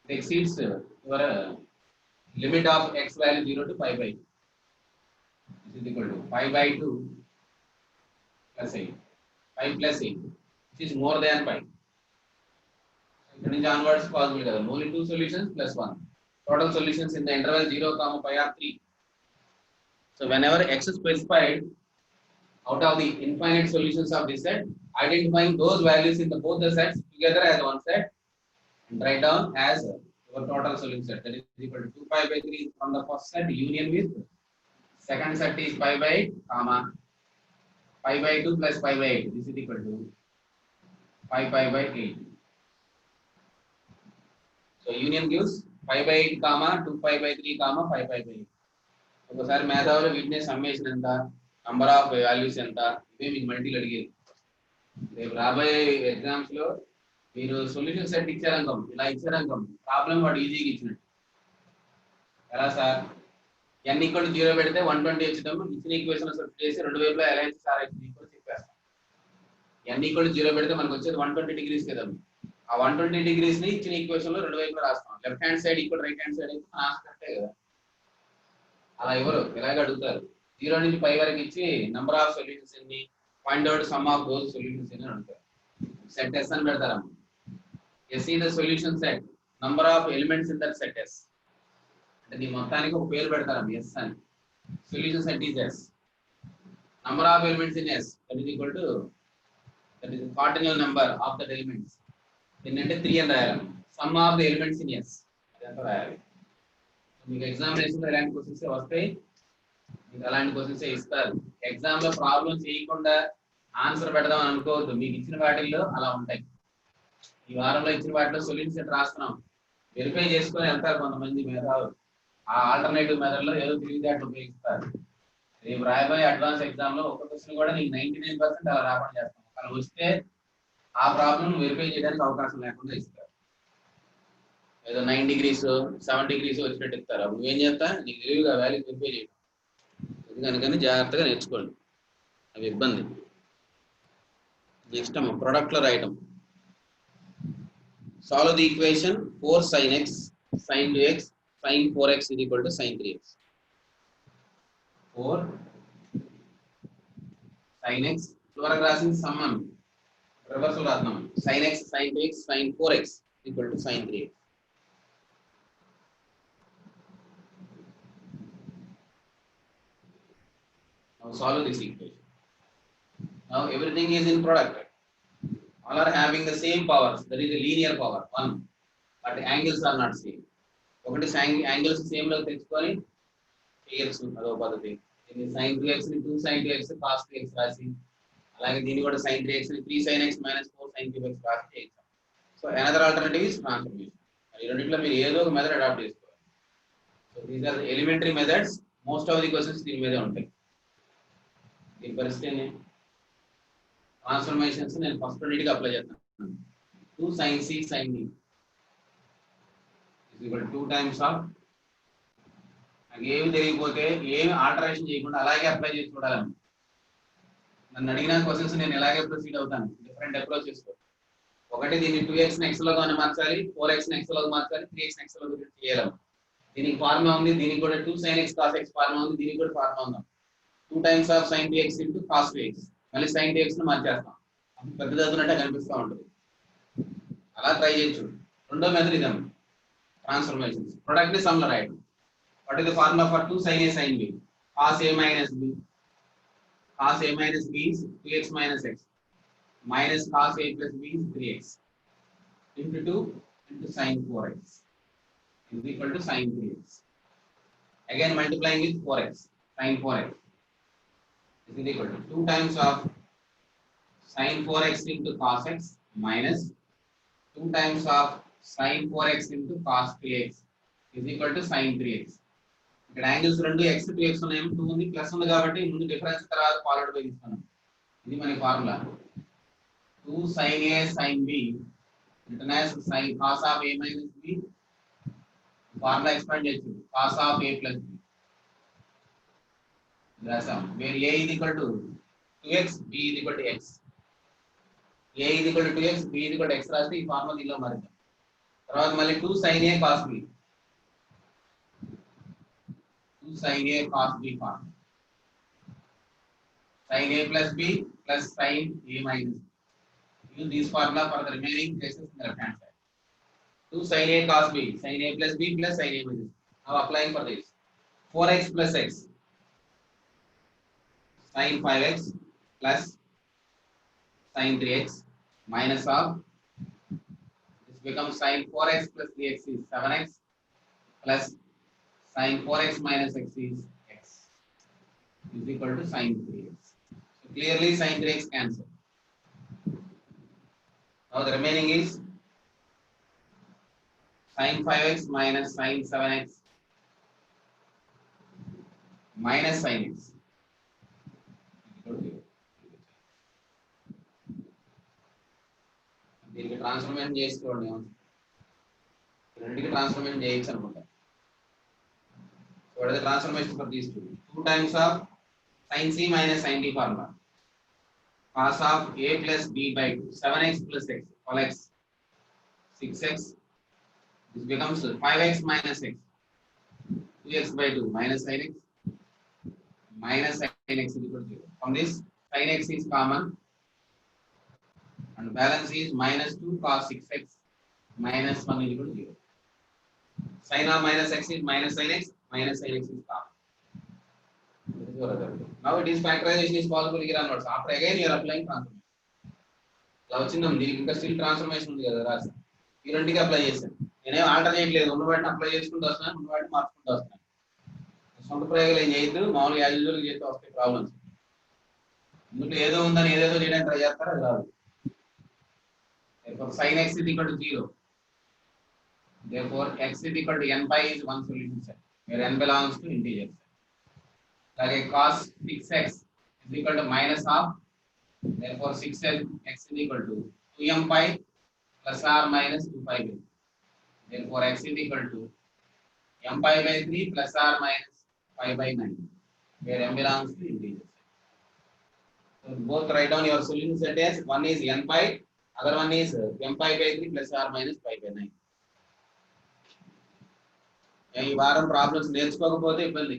A: it exceeds your limit of x value 0 to 5 by 8. This is equal to 5 by 2 plus 8. 5 plus 8, which is more than 5. Here is onwards possible. Only two solutions plus 1. Total solutions in the interval 0, 5 are 3. So whenever x is specified out of the infinite solutions of this set, identifying those values in the both the sets together as one set and write down as your total solution set. That is equal to 2 pi by 3 from the first set union with second set is pi by 8, comma pi by 2 plus pi by 8. This is equal to 5 pi by 8. So union gives 5 by 8, comma 2 pi by 3, comma 5 pi by 8. ఒకసారి మేధావుల వీటినే summation ఎంత, number of values ఎంత, ఇవే మీకు మల్టీలు అడిగేది. రేపు రాబోయే ఎగ్జామ్స్ లో మీరు సొల్యూషన్ సెట్ ఇచ్చారనుకోం, ఇలా ఇచ్చారనుకోం, ప్రాబ్లం వాడు ఈజీగా ఇచ్చినట్టు. ఎలా సార్, n ఈక్వల్ టు 0 పెడితే 120 వచ్చేటప్పుడు ఇచ్చిన ఈక్వేషన్ సెట్ చేసి రెండు వైపులా ఎలా అయితే సార్ ఈక్వల్ చెప్పేస్తాం. n ఈక్వల్ టు 0 పెడితే మనకు వచ్చేది 120 డిగ్రీస్ కదా. ఆ 120 డిగ్రీస్ ని ఇచ్చిన ఈక్వేషన్ లో రెండు వైపులా రాస్తాం. Left hand side equal right hand side అయితే కరెక్టే కదా. అలా ఎవరు ఇలాగ అడుగుతారు. 0 నుంచి 5 వరకు ఇచ్చి నంబర్ ఆఫ్ సొల్యూషన్స్ ఎన్ని, find out some of those solutions ఎన్ని అడుగుతారు. సెట్ S అని పెడతారమ్మ. S is the solution set, number of elements in that set S. అంటే దీని మొత్తానికి ఒక పేరు పెడతారమ్మ S అని. Solution set is S. Number of elements in S, that is equal to, that is the cardinal number of the elements. దీన్ని 3 అని రాయాలి. Sum of the elements in S అదంతా రాయాలి. మీకు ఎగ్జామినేషన్ ఎలాంటి క్వశ్చన్స్ వస్తాయి, మీకు అలాంటి క్వశ్చన్స్ ఇస్తారు. ఎగ్జామ్ లో ప్రాబ్లం చేయకుండా ఆన్సర్ పెడదాం అని అనుకోవద్దు. మీకు ఇచ్చిన వాటిల్లో అలా ఉంటాయి. ఈ వారంలో ఇచ్చిన వాటిలో సొల్యూషన్ సెట్ రాస్తున్నాం, వెరిఫై చేసుకొని వెళ్తారు కొంతమంది మేధావులు. ఆ ఆల్టర్నేటివ్ మెథడ్ లో ఏదో తెలివితేటలు ఉపయోగిస్తారు. రేపు రాయబోయే అడ్వాన్స్ ఎగ్జామ్ లో ఒక క్వశ్చన్ కూడా నీకు 99% అలా రాకుండా చేస్తాం. అలా వస్తే ఆ ప్రాబ్లం వెరిఫై చేయడానికి అవకాశం లేకుండా ఇస్తారు. ఏదో 9 degrees 7 degrees వచ్చినట్టు ఇస్తారు. అప్పుడు ఏం చేస్తా, నీకు తెలివిగా వాల్యూ వెరిఫై చేయడం. ఎందుకని జాగ్రత్తగా నేర్చుకోండి, అవి ఇబ్బంది. నెక్స్ట్ ప్రొడక్ట్ లో రాయటం. Solve the equation 4 sin x sin 2x sin 4x is equal to sin 3x. 4 sin x ఇవరకు రాసిన సమ్మం రివర్స్ రాద్దాం. sin x sin 2x sin 4x is equal to sin 3x. Now solve this equation. Now everything is in product. All are having the same powers, that is a linear power 1, but angles are not same. ఒకటి angles same లో తెచ్చుకొని చేయొచ్చు, అదో పద్ధతి. దీన్ని sin 2x ని 2 sin 2x cos 2x రాసి, అలాగే దీన్ని కూడా sin 3x ని 3 sin x minus 4 sin 2x రాసి చేయొచ్చు. So another alternative is transformation. ఈ రెండిట్లో మీరు ఏదో ఒక మెథడ్ అడాప్ట్ చేసుకోవాలి. So these are elementary methods. Most of the questions దీని మీదే ఉంటాయి. దీని పరిస్థితి ట్రాన్స్ఫర్మేషన్స్ నేను ఫస్ట్ రెండింటికి అప్లై చేస్తాను. 2 sin c sin d is equal to 2 times of, నాకు ఏమి తెలియకపోతే ఏమి ఆల్టరేషన్ చేయకుండా అలాగే అప్లై చేసి చూడాలని. నన్ను అడిగిన క్వశ్చన్స్ నేను ఎలాగే ప్రొసీడ్ అవుతాను. Different approaches. ఒకటి దీన్ని 2x x లోగా మార్చాలి, 4x x లోగా మార్చాలి, 3x x లోగా చేయాలి. దీనికి ఫార్ములా ఉంది, దీనికి కూడా 2 sin x cos x formula ఉంది, దీనికి కూడా ఫార్ములా ఉంది. 2 times of sin 2x into cos 2x, మళ్ళీ sin 2x ను మార్చేస్తాం. పెద్ద చదువునట్టే కనిపిస్తూ ఉంటుంది. అలా ట్రై చేయొచ్చు. రెండో మెథడ్ ఇదమ్మా, ట్రాన్స్ఫర్మేషన్స్. ప్రొడక్ట్ ని సమ్ లో రాయడం. What is the formula for 2 sin a sin b? cos a minus b. cos a minus b is 2x minus x minus cos a plus b is 3x into 2 into sin 4x is equal to sin 3x. Again multiplying with 4x, sin 4x is equal to 2 times of sin 4x into cos x minus 2 times of sin 4x into cos 3x is equal to sin 3x. ఇక్కడ angles రెండు x 2x ఉన్నాయి, 2 ఉంది, plus ఉంది కాబట్టి ముందు difference తర్వాత forward by తీసుకున్నాం. ఇది మన formula. 2 sin a sin b written as sin cos of a minus b. Formula expand చేయొచ్చు, cos of a plus b where a is equal to 2x, b is equal to x. A is equal to 2x, b is equal to x రాస్తే ఈ formula దీనిలో మారుద్దాం. తర్వాత మళ్ళీ 2 sin a cos b, 2 sin a cos b form, sin a plus b plus sin a minus b. Use this formula for the remaining cases in the left hand side. 2 sin a cos b, sin a plus b plus sin a minus b. Now applying for this. 4x plus x, sin 5x plus sin 3x minus of, this becomes sin 4x plus 3x is 7x plus sin 4x minus x is x is equal to sin 3x. So clearly sin 3x cancel. Now the remaining is sin 5x minus sin 7x minus sin x. దీనికి transformation చేసుకోండి, రెండుకి transformation చేయొచ్చు అనుకుంటా. What is the transformation for these two? 2 times of sin c minus sin d formula. Cos of a plus b by 2, 7x plus x, all x, 6x. This becomes 5x minus x, 2x by 2 minus sin x, minus sin x is equal to 0. From this, sin x is common and balance is minus 2 cos 6x minus 1 is equal to 0. Sin of minus x is minus sin x, minus sin x is common. Now it is factorization is possible here onwards. After again you are applying transformation. ఇలా వచ్చిందాం, దీనికి ఇంకా still transformation ఉంది కదా రాసి, ఈ రెండుకి apply చేశాను. నేనేం ఆల్టర్నేట్ లేదు, ఉన్న వాటిని అప్లై చేసుకుంటూ వస్తున్నాను, ఉన్న వాటిని మార్చుకుంటూ వస్తున్నాను. సొంత ప్రయోగాలు ఏం చేయొద్దు, మామూలుగా యాజ్ యూజువల్ చేస్తే వస్తాయి ప్రాబ్లమ్స్. ఇందులో ఏదో ఉందని ఏదేదో చేయడానికి ట్రై చేస్తారు, అది రాదు. sin x is equal to 0. Therefore x is equal to n pi is one solution set where n belongs to integers. Like cos 6x is equal to minus half. Therefore 6x is equal to 2m pi plus or minus 2 pi by 3. Therefore x is equal to m pi by 3 plus or minus 5 by 9 where m belongs to integers. So both write down your solution set as one is n pi, other one is m pi by 3 plus or minus 5 by 9. ఈ వారం problems నేర్చుకోకపోతే ఇబ్బంది,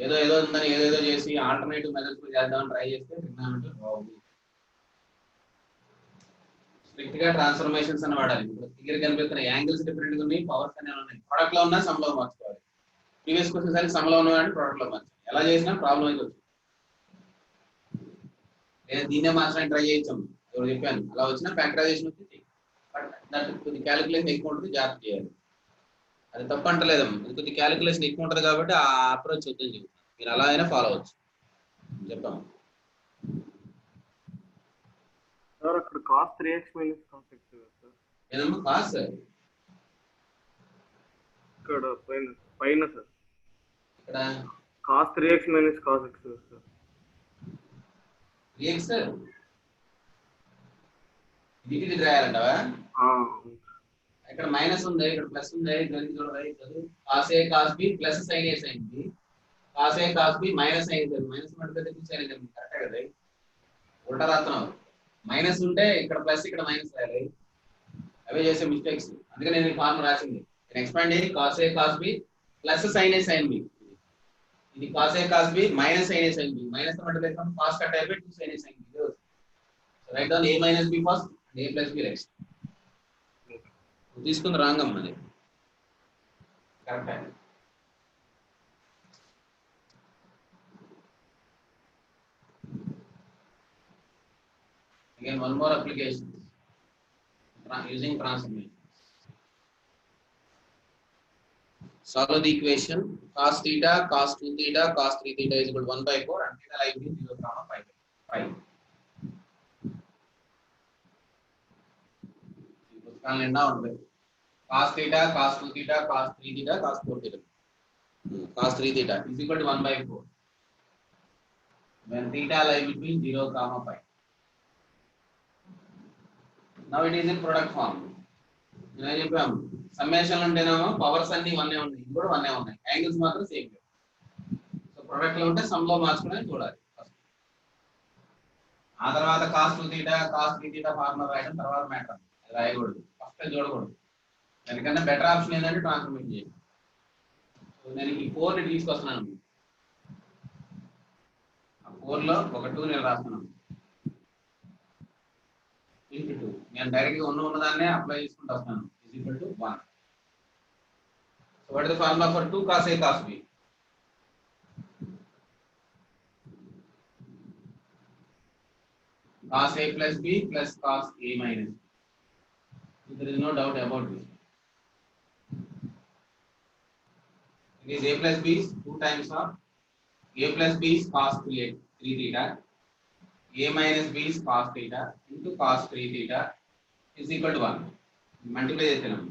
A: ఏదో ఏదో ఉందని ఏదేదో చేసి alternative methods చేద్దామని try చేస్తే తిన్నామంటే బాగుంది. స్ట్రిక్ట్ గా ట్రాన్స్ఫర్మేషన్స్ అని వాడాలి. ఇప్పుడు థియరీ కనిపిస్తున్న యాంగిల్స్ డిఫరెంట్ గా ఉన్నాయి, పవర్స్ అనేవి ఉన్నాయి. ప్రొడక్ట్ లో ఉన్నా సమ్ లో మార్చుకోవాలి. ప్రీవియస్ క్వశ్చన్స్ అని సమ్ లో ఉన్నవాడిని ప్రొడక్ట్ లో మార్చాలి. ఎలా చేసినా ప్రాబ్లం అయితే వచ్చింది. నేను దీన్నే మార్చడానికి ట్రై చేయించాము, ఎవరు చెప్పాను అలా వచ్చినా ఫ్యాక్టరైజేషన్ వచ్చింది. బట్ దట్ కొద్ది క్యాలిక్యులేషన్ ఎక్కువ ఉంటుంది, జాగ్రత్త చేయాలి. అది తప్పు అంటలేదు, కొద్ది క్యాలిక్యులేషన్ ఎక్కువ ఉంటుంది కాబట్టి ఆ అప్రోచ్ వద్దని చెప్తాను. మీరు అలా అయినా ఫాలో అవచ్చు చెప్పాము.
B: సార్ అక్కడ cos 3x minus cos x sir.
A: ఏదమ్మా కాస్
B: ఇక్కడ పైన సార్,
A: ఇక్కడ
B: cos 3x minus cos x sir.
A: 3x ఇది రాయాలంటావా? ఇక్కడ మైనస్ ఉంది, ఇక్కడ ప్లస్ ఉంది, cos a cos b plus sin a sin b, cos a cos b minus sin a minus అంటే sin a కరెక్టే కదా? ఉల్టా రాస్తున్నావు. మైనస్ ఉంటే ఇక్కడ ప్లస్ ఇక్కడ మైనస్ రాయాలి, అవే చేసే మిస్టేక్స్. అందుకే నేను ఈ ఫార్ములా రాసింది. నేను ఎక్స్పాండ్ చేసి cos a cos b plus sin a sin b, ఇది cos a cos b minus sin a sin b, minus అంటే cos కట్ అయిపోయి 2 sin a sin b. So right down a minus b first and a plus b next. తీసుకుంది wrong అమ్మ, అది correct. Again, one more application using transformation. Solve the equation cos theta cos 2 theta cos 3 theta is equal to 1 by 4 and theta like 0, 5 by 5. పుస్తకాలు నిండా ఉంటుంది. cos theta cos 2 theta cos 3 theta cos 4 theta cos 3 theta is equal to 1 by 4 when theta lie between 0, 5. Now it is in product form. నేను చెప్పాము summation అంటేనేమో powers అన్ని వన్నే ఉన్నాయి, ఇది కూడా వన్నే ఉన్నాయి, యాంగిల్స్ మాత్రం సేమ్. సో ప్రొడక్ట్ లో ఉంటే సమ్ లో మార్చుకుని చూడాలి ఫస్ట్. ఆ తర్వాత cos 2 theta cos 3 theta formula రాయడం తర్వాత మ్యాటర్, రాయకూడదు, ఫస్ట్ చూడకూడదు. దానికన్నా బెటర్ ఆప్షన్ ఏంటంటే ట్రాన్స్ఫర్మేషన్ చేయండి. సో నేను ఈ 4 ని తీసుకొస్తున్నాను. ఆ 4 లో ఒక 2 నేను రాస్తున్నాను ఇంటూ 2. నేను డైరెక్ట్ గా ఉన్నదాన్నే అప్లై చేసుకుంటూ వస్తాను. Is equal to 1. So what is the formula for 2 cos A cos B? Cos A plus B plus cos A minus B. So there is no doubt about this. It is A plus B is 2 times of A plus B is cos 3 theta, A minus B is cos theta into cos 3 theta is equal to 1. Multiply చేస్తున్నాం.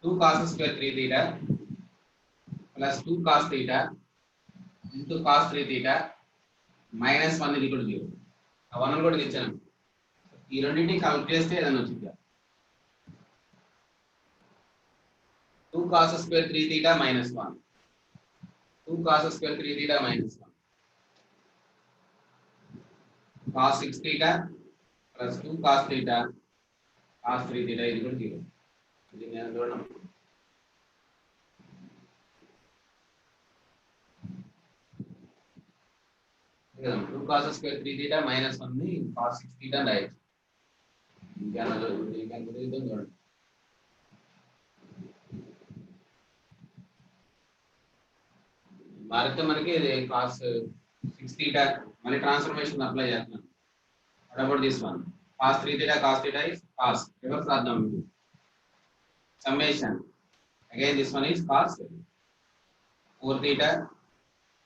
A: 2 cos square 3 theta plus 2 cos theta into cos 3 theta minus 1 is equal to 0. ఆ 1 కూడా తెచ్చాను. ఈ రెండింటిని collect చేస్తే ఏదైనా వచ్చింది. 2 cos square 3 theta minus 1. 2 cos square 3 theta minus 1. Cos 6 theta plus 2 cos theta cos 3 theta is equal to 0. ఇది నేను చూడడం. ఇదిగో 2 cos square 3 theta minus 1 ని cos 6 theta అని రాయొచ్చు. ఇంకేనా చూడండి. మారితే మనకి cos 6 theta మళ్ళీ ట్రాన్స్ఫర్మేషన్ అప్లై చేస్తున్నాను. What about this one? Cos 3 theta cos theta is cos. Reverse రాద్దాం. Summation. Again this one is cos 4 theta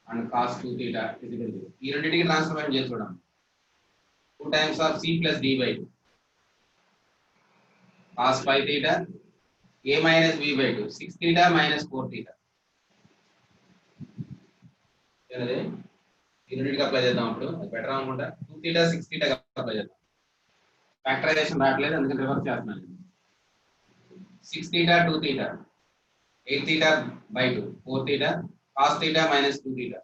A: and cos 2 theta is equal to 0. ఈ రెండింటికి ట్రాన్స్ఫర్మేషన్ చేసి చూద్దాం. 2 times of c plus d by 2 cos 5 theta a minus b by 2 6 theta minus 4 theta. ఏంటది? ఈ రెండింటికి apply చేద్దాం. అప్పుడు అది బెటర్ అనుకుంటా. 2 theta 6 theta అప్లై చేద్దాం. ఫ్యాక్టరైజేషన్ రావట్లేదు, అందుకని రివర్స్ చేస్తున్నాను. 6 theta 2 theta 8 theta by 2 4 theta cos theta minus 2 theta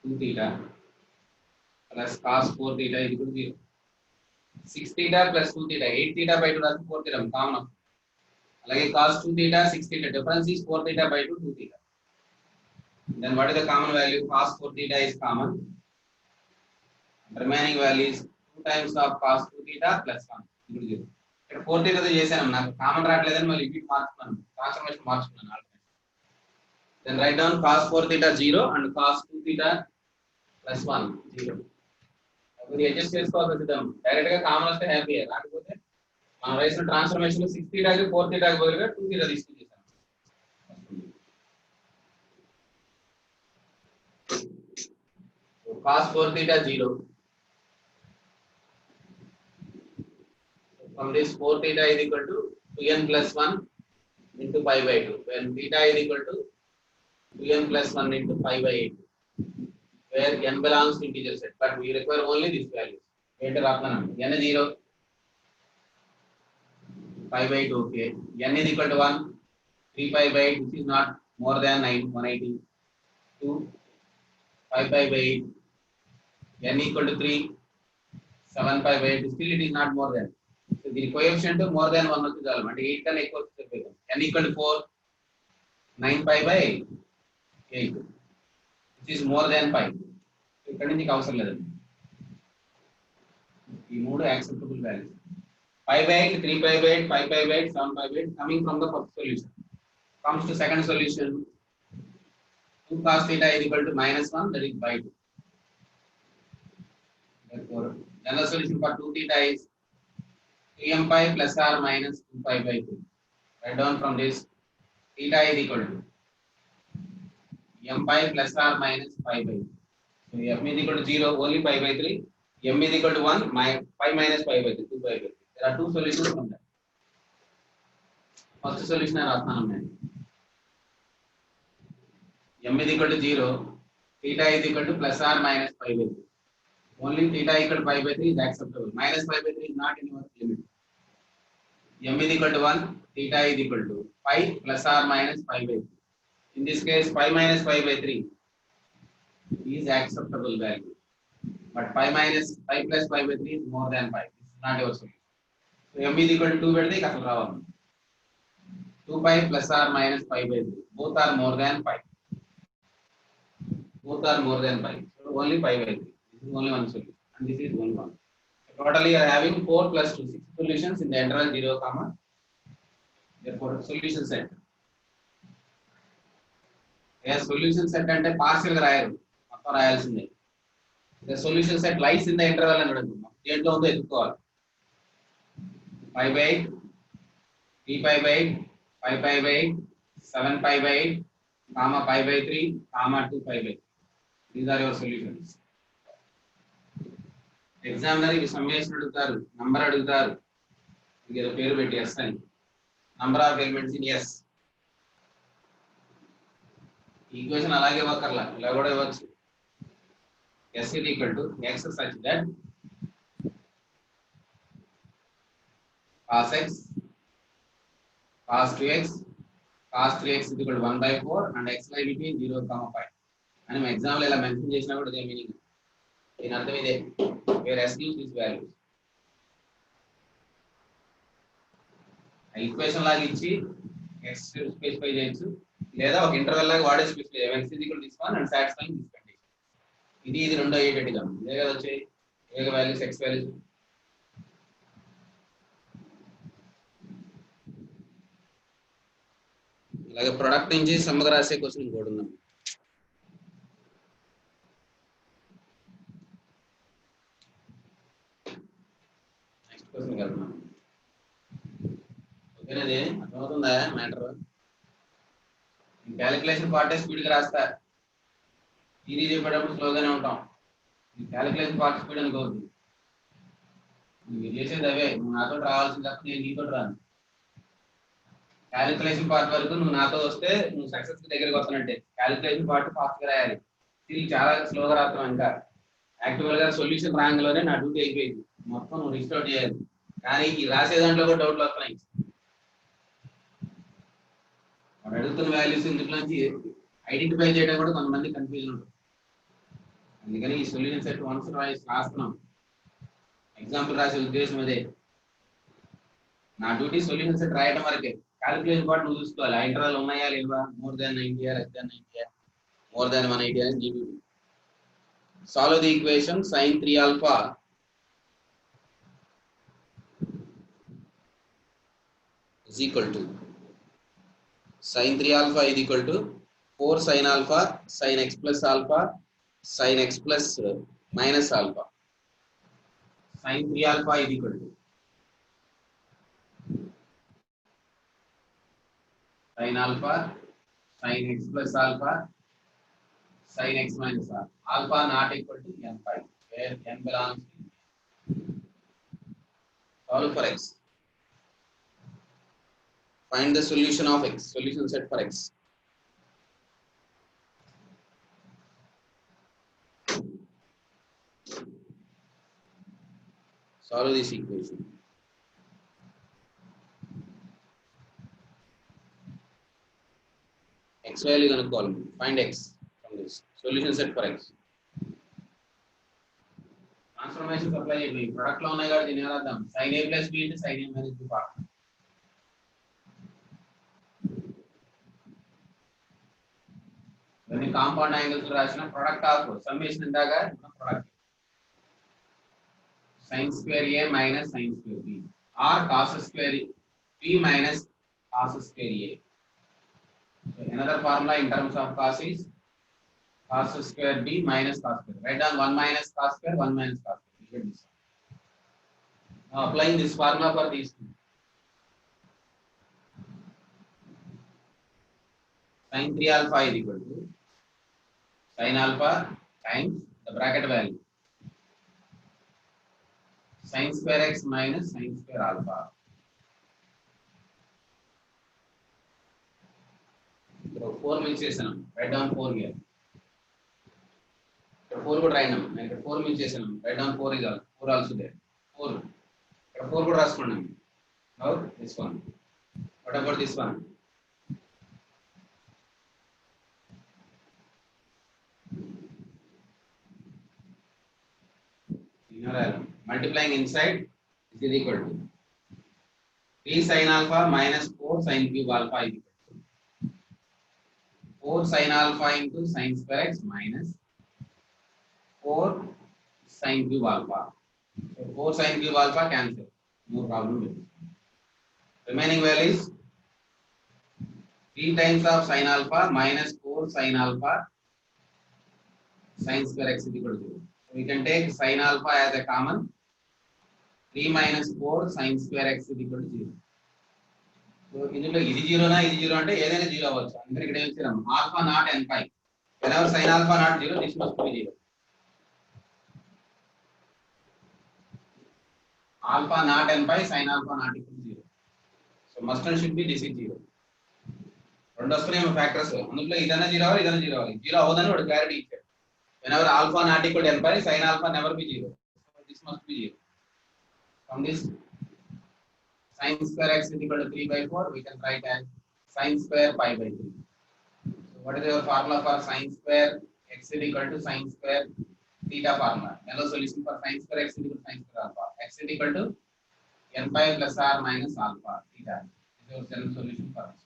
A: 2 theta plus cos 4 theta is equal to 0. 6 theta plus 2 theta 8 theta by 2 రాసి 4 theta కామన్. అలాగే cos 2 theta 6 theta difference is 4 theta by 2 2 theta. Then what is the common value? Cos 4 theta is common. Remaining value is 2 times of cos 2 theta plus 1 equal to 0. ఇక్కడ 4 theta తో చేశాను, నాకు common రావట్లేదని మళ్ళీ ఇటు మార్చుకున్నాను, transformation మార్చుకున్నాను. Then write down cos 4 theta 0 and cos 2 theta plus 1 0. అది అడ్జస్ట్ చేసుకోవాల్సి వద్దాం. డైరెక్ట్ గా కామన్ వస్తే హ్యాపీ, రాకపోతే మనం రాసిన ట్రాన్స్ఫర్మేషన్ 6 theta కి 4 theta కి బదులుగా 2 theta తీసుకుని చేశాను. Cos 4 theta 0. From this 4 theta is equal to 2n plus 1 into pi by 2. When theta is equal to 2n plus 1 into pi by 8. Where n belongs to integer set, but we require only this value. Later after n is 0, pi by 2, okay. N is equal to 1, 3 pi by 8, which is not more than 180. 2, 5 pi by 8. N equal to 3, 7 pi by 8. Still it is not more than. So the coefficient more than 1 వచ్చి చాలు. అంటే 8 కన్నా ఎక్కువ వస్తే n equal to 4, 9 pi by 8, which is more than 5. ఇక్కడ నుంచి అవసరం లేదండి. ఈ మూడు acceptable values. 5 by 8, 3 pi by 8, 5 pi by 8, 7 pi by 8 coming from the first solution. Comes to second solution. 2 cos theta is equal to minus 1, that is by 2. Therefore, general solution for 2 theta is 3m pi plus or minus 2 pi by 2. Write down from this, theta is equal to m pi plus or minus pi by 2. So m is equal to 0, only pi by 3. M is equal to 1, pi minus pi by 3, 2 pi by 3. There are two solutions from that. First solution I write. M is equal to 0, theta is equal to plus or minus pi by 3. Only theta equal to pi by 3 is acceptable. Minus pi by 3 is not in your limit. M is equal to 1, theta is equal to pi plus or minus pi by 3 In this case, pi minus pi by 3 is acceptable value. But pi plus pi by 3 is more than pi. This is not your solution. So m is equal to 2 పెడితే ఇక అసలు రావాలి. 2 pi plus or minus pi by 3. Both are more than pi. Both are more than pi. So only pi by 3. This is only one solution. And this is only one. So totally you are having 4 plus 2, 6 solutions in the interval 0, comma. Therefore, solution set. Yes, solution set అంటే partial గా రాయరు, మొత్తం రాయాల్సిందే. The solution set lies in the interval అని అడుగుతుంది. దేంట్లో ఉందో ఎత్తుకోవాలి. pi by 8, 3 pi by 8, 5 pi by 8, 7 pi by 8, comma pi by 3, comma 2 pi by 3. These are your solutions. Examiner ఇవి summation అడుగుతారు, నంబర్ అడుగుతారు, మీకు ఏదో పేరు పెట్టి ఎస్ అని. Number of elements in S. Equation అలాగే ఇవ్వక్కర్లా, ఇలా కూడా ఇవ్వచ్చు. S is equal to x such that cos x, cos 2x, cos 3x is equal to 1 by 4 and x lie between 0, 5. అని మా ఎగ్జామ్లో ఇలా మెన్షన్ చేసినా కూడా అదే మీనింగ్. దీని అర్థం ఇదే, where s gives these values. Equation లాగా ఇచ్చి x స్పెసిఫై చేయొచ్చు, లేదా ఒక ఇంటర్వెల్ లాగా వాడే specify x is equal to this one and satisfying this condition. ఇది రెండో అయ్యేటట్టుగా ఇదే కదా వచ్చాయి, ఏక వాల్యూస్ ఎక్స్ వాల్యూస్. అలాగే ప్రొడక్ట్ నుంచి సమ్మగా రాసే క్వశ్చన్ ఇంకోటి ఉందాం. నెక్స్ట్ క్వశ్చన్ వెళ్తున్నాం. ఓకేనది అర్థమవుతుందా మ్యాటర్? క్యాలిక్యులేషన్ పార్టే స్పీడ్గా రాస్తా, ఇది చెప్పేటప్పుడు స్లోగానే ఉంటాం. క్యాలిక్యులేషన్ పార్ట్ స్పీడ్ అనుకోవద్దు. నువ్వు చేసేది అవే, నువ్వు నాతో రావాల్సింది తప్ప నేను నీతో రాను. క్యాలిక్యులేషన్ పార్ట్ వరకు నువ్వు నాతో వస్తే నువ్వు సక్సెస్ దగ్గరికి వస్తానంటే క్యాలిక్యులేషన్ పార్ట్ ఫాస్ట్ గా రాయాలి. ఇది చాలా స్లోగా రాస్తాం. ఇంకా యాక్చువల్ గా సొల్యూషన్ రాంగ్లోనే నా డ్యూటీ అయిపోయింది, మొత్తం నువ్వు రిస్టార్ట్ చేయాలి. కానీ ఈ రాసే దాంట్లో కూడా డౌట్లు వస్తున్నాయి. వాడు అడుగుతున్న వాల్యూస్ ఇందులోంచి ఐడెంటిఫై చేయడం కూడా కొంతమంది కన్ఫ్యూజన్ ఉంటుంది. అందుకని ఈ సొల్యూషన్ సెట్ వన్స్ రాస్తున్నాం, ఎగ్జాంపుల్ రాసే ఉద్దేశం అదే. నా డ్యూటీ సొల్యూషన్ సెట్ రాయడం వరకే. క్యాలిక్యులేషన్ పార్ట్ నువ్వు చూసుకోవాలి, ఆ ఇంటర్వల్ ఉన్నాయా లేవా, more than 90, less than 90, more than 180 అని నీ duty. Solve the equation sin 3 alpha is equal to sin 3 alpha is equal to 4 sin alpha sin x plus alpha sin x plus minus alpha. Sin 3 alpha is equal to sin alpha sin x plus alpha sin x minus alpha. Alpha not equal to n5, where n belongs to. Solve for x. Find the solution of x, solution set for x. Solve this equation. X value gonna call. Find x from this solution set for x. Transformation apply చేయండి. Product లో ఉన్నాయి కాబట్టి దీని అర్థం sin a plus b into sin a minus b part. when compound angles రాసిన product of summation ఇందాక product sin square a minus sin square b or cos square b minus cos square a. So another formula in terms of cos is cos square b minus cos square. Write down 1 minus cos square, 1 minus cos square. You get this. Now applying this formula for these two. Sin 3 alpha is equal to sin alpha times the bracket value sin square x minus sin square alpha. So 4 mix చేసాను. Write down 4 here. 4 కూడా రాయడం. నేను 4 mix చేసాను. Write down 4 is all. 4 also there. 4. ఇక్కడ 4 కూడా రాసుకున్నాను. Now this one. What about this one? multiplying inside is equal to 3 sin alpha minus 4 sin cube alpha is equal to 4 sin alpha into sin square x minus 4 sin cube alpha. So 4 sin cube alpha cancel. No problem with it. Remaining value is 3 times of sin alpha minus 4 sin alpha sin square x is equal to 0. So we can take sin alpha as a common. 3 minus 4 sin square x is equal to 0. So ఇందులో ఇది జీరోనా ఇది zero అంటే ఏదైనా zero అవ్వచ్చు. అందుకని ఇక్కడ ఏం చేద్దాం alpha not n pi whenever sin alpha not 0 this must be 0. Alpha not n pi sin alpha not equal to 0. So must and should be this is 0. రెండు వస్తున్నాయి ఫ్యాక్టర్స్ అందులో ఇదైనా జీరో అవ్వాలి ఇదైనా జీరో అవ్వాలి. జీరో అవ్వదని వాడు clarity ఇచ్చాడు. Whenever alpha not equal to n pi sin alpha never be 0. So this must be 0. From this sin square x is equal to 3 by 4 we can write as sin square pi by 3. So what is your formula for sin square x is equal to sin square theta formula. Hello solution for sin square x is equal to sin square alpha. X is equal to n pi plus r minus alpha theta. This is your general solution for this.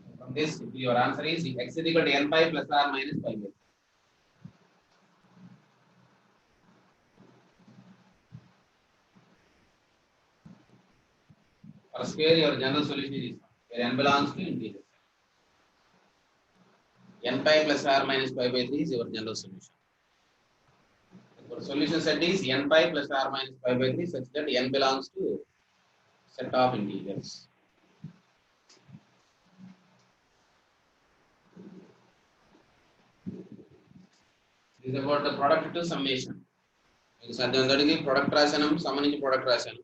A: So from this your answer is x is equal to n pi plus r minus pi by 3. For square your general solution is this one where n belongs to integers. N pi plus r minus pi by 3 is your general solution. Our solution set is n pi plus r minus pi by 3 such that n belongs to set of integers. This is about the product to summation. మీకు సాధ్యమైనంతటికి product రాశాను సంబంధించి product రాశాను.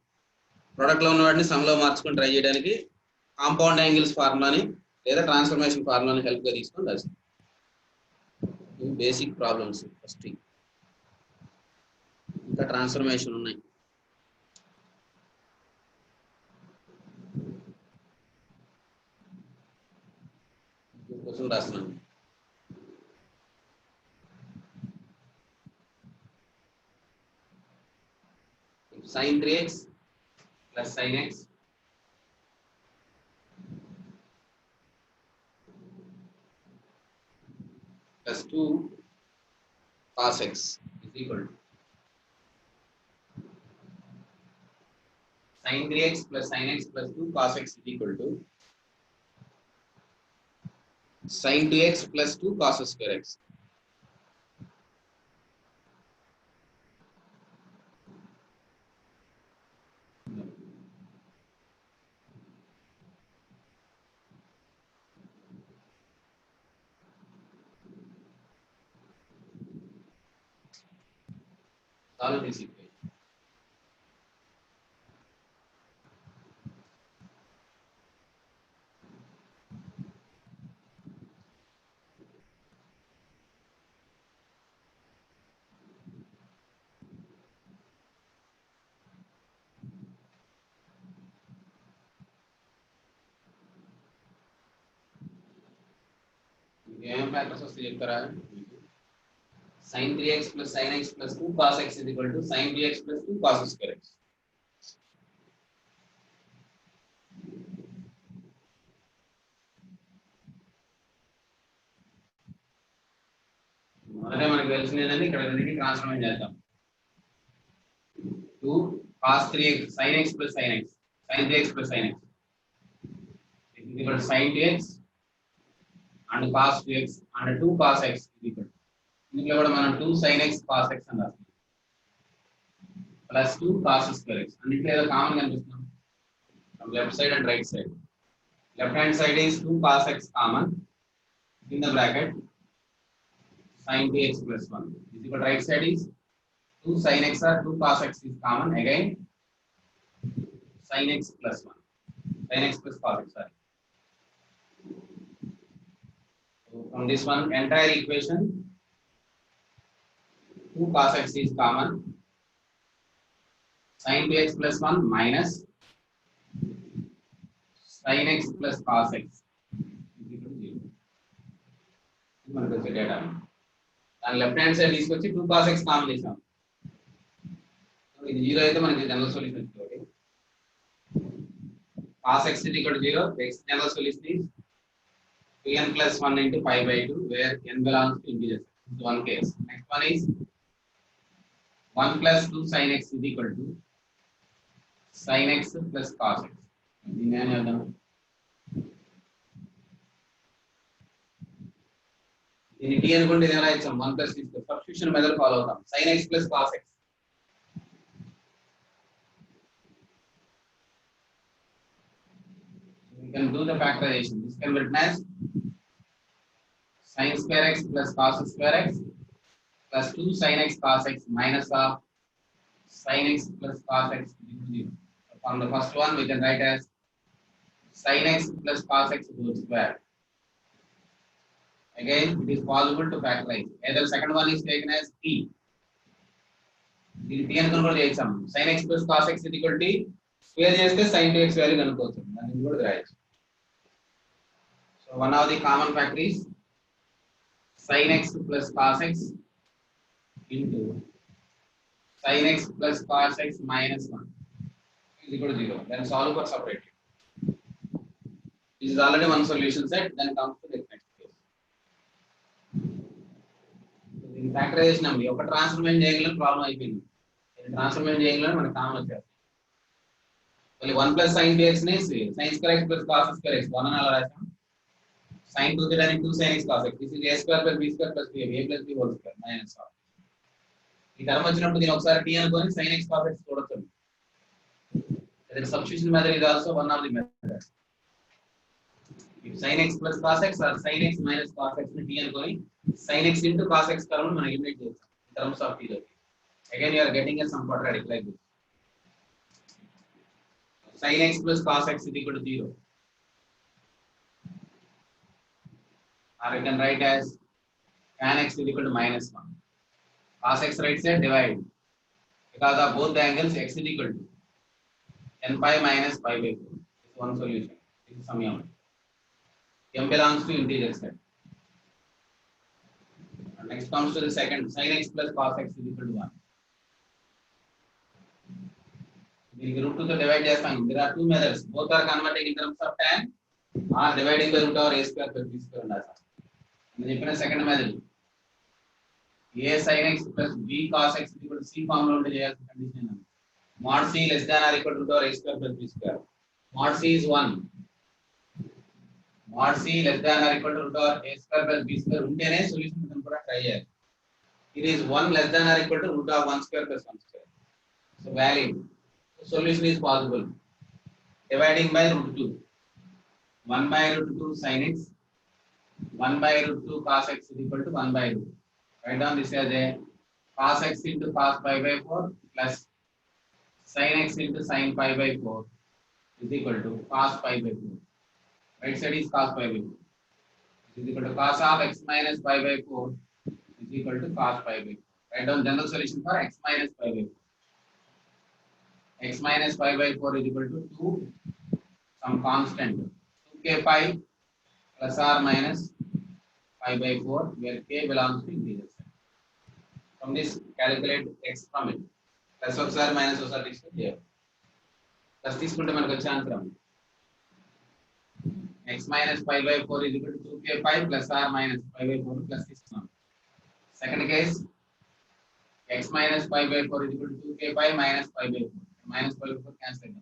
A: Product లో ఉన్న వాటిని some లో మార్చుకొని try చేయడానికి కాంపౌండ్ యాంగిల్స్ ఫార్ములాని లేదా ట్రాన్స్ఫర్మేషన్ ఫార్ములాని హెల్ప్ గా తీసుకొని రాశాను. ఇవి బేసిక్ ప్రాబ్లమ్స్ ఫస్ట్. ఇంకా ట్రాన్స్ఫర్మేషన్ ఉన్నాయి. క్వశ్చన్ రాస్తున్నాను. Sin 3x plus sin x plus 2 cos x is equal to sin 3x plus sin x plus 2 cos x is equal to sin 2x plus 2 cos square x. Solve this equation. ఏం factors వస్తాయి చెప్తారా? sin 3x plus sin x plus 2 cos x is equal to sin 3x plus 2 cos square x. మొదట మనకు తెలిసింది ఏంటంటే ఇక్కడ రెండింటిని transformation చేద్దాం. 2 cos 3x sin x plus sin x sin 3x plus sin x is equal to sin 2x and cos 2x and 2 cos x is equal to ఇందులో కూడా మనం 2 sin x cos x అని రాస్తాం plus 2 cos square x అన్నిట్లో ఏదో common కనిపిస్తున్నాం from left side and right side. Left hand side is 2 cos x common in the bracket sin 2x plus 1 is equal to right side is 2 sin x or 2 cos x is common again sin x plus 1 sin x plus cos x sorry. So from this one entire equation 2 cos x is common sin 2x plus 1 minus sin x plus cos x is equal to 0. మనకు వచ్చే data దాని left hand side తీసుకొచ్చి 2 cos x common చేసాం ఇది 0 అయితే మనకి general solution ఇస్తుంది. cos x is equal to 0, x general solution is 2n plus 1 into pi by 2, where n belongs to integers. This is one case. Next one is 1 plus 2 sin x is equal to sin x plus cos x. దీన్ని ఏం చేద్దాం? దీన్ని t అనుకుంటే ఇది ఎలా ఇచ్చాం? 1 plus తీసుకు substitution method follow అవుతాం. sin x plus cos x. We can do the factorization. This can be written as sin square x plus cos square x plus 2 sin x cos x minus of sin x plus cos x equal to 0. So from the first one, we can write as sin x plus cos x whole square. Again, it is possible to factorize. Either second one is taken as t. The t and convert exam. Sin x plus cos x is equal to t. Square చేస్తే sin 2x value కనుక్కోవచ్చు. దాన్ని కూడా రాయొచ్చు. So one of the common factor is sin x plus cos x into sin x plus cos x minus 1 is equal to 0. Then solve for separately. This is already one solution set. Then comes to the next case. In factorization అండి ఒక transformation చేయగలం problem అయిపోయింది. Transformation చేయగలం మనకి common వచ్చేది. మళ్ళీ 1 plus sin 2x ని sin square x plus cos square x 1 అని అలా రాసాం. sin 2 theta and 2 sin x cos x. This is a square plus b square plus 3ab plus b whole square minus of. ఈ term వచ్చినప్పుడు దీని ఒకసారి t అనుకొని sin x cos x చూడొచ్చు. The substitution method is also one of the methods. If sin x plus cos x or sin x minus cos x ని t అనుకొని sin x into cos x term మనం eliminate చేస్తాం in terms of t లోకి. Again you are getting a sum quadratic like this. Sin x plus cos x is equal to 0. Or you can write as tan x is equal to minus 1. Cos x right side divide. Because of both the angles x is equal to n pi minus pi by 4. This is one solution. This is samyam. M belongs to integer set. Next comes to the second. Sin x plus cos x is equal to 1. దీనికి root 2 తో divide చేస్తాం. There are two methods. Both are converting in terms of tan or dividing by root over a square plus b square ఉండాలి. నేను చెప్పిన second method a sin x plus b cos x is equal to c form లో ఉంటే చేయాల్సిన condition ఉంది. mod c less than or equal to root over a square plus b square. mod c is 1. mod c less than or equal to root over a square plus b square ఉంటేనే solution మనం కూడా try చేయాలి. It is 1 less than or equal to root of 1 square plus 1 square. So valid. Solution is possible. Dividing by root 2. 1 by root 2 sin x. 1 by root 2 cos x is equal to 1 by root. Write down this as a cos x into cos pi by 4 plus sin x into sin pi by 4 is equal to cos pi by 4. Right side is cos pi by 4. Is equal to cos of x minus pi by 4 is equal to cos pi by 4. Write down general solution for x minus pi by 4. X minus pi by 4 is equal to 2 some constant 2k pi plus or minus pi by 4 where k belongs to integer set. From this calculate x from it. Plus or minus or తీసుకుంటే here. Plus తీసుకుంటే మనకు వచ్చే answer x minus pi by 4 is equal to 2k pi plus or minus pi by 4 plus తీసుకున్నాం. Second case x minus pi by 4 is equal to 2k pi minus pi by 4. Minus pi by 4 cancel.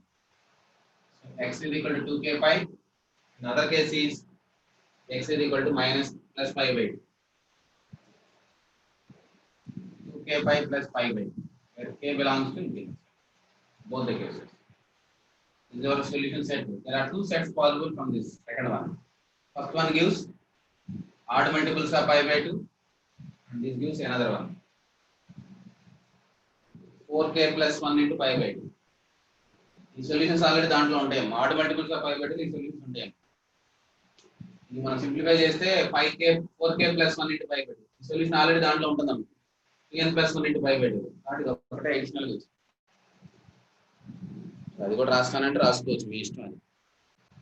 A: So x is equal to 2k pi. Another case is x is equal to minus plus pi by 2. 2k pi plus pi by 2. Where k belongs to integer. Both the cases. This is our solution set. There are two sets possible from this second one. First one gives odd multiples of pi by 2 and this gives another one. 4k plus 1 into pi by 2. ఈ solutions already దాంట్లో ఉంటాయి. Add multiples of pi by 2 ఈ solutions ఉంటాయి. ఇది మనం simplify చేస్తే 4k plus 1 into pi by 2. ఈ solution already దాంట్లో ఉంటుందన్నమాట. 3n plus 1 into pi by 2. కాబట్టి ఒకటే అడిషనల్ గా వచ్చింది. అది కూడా రాస్తానంటే రాసుకోవచ్చు మీ ఇష్టం.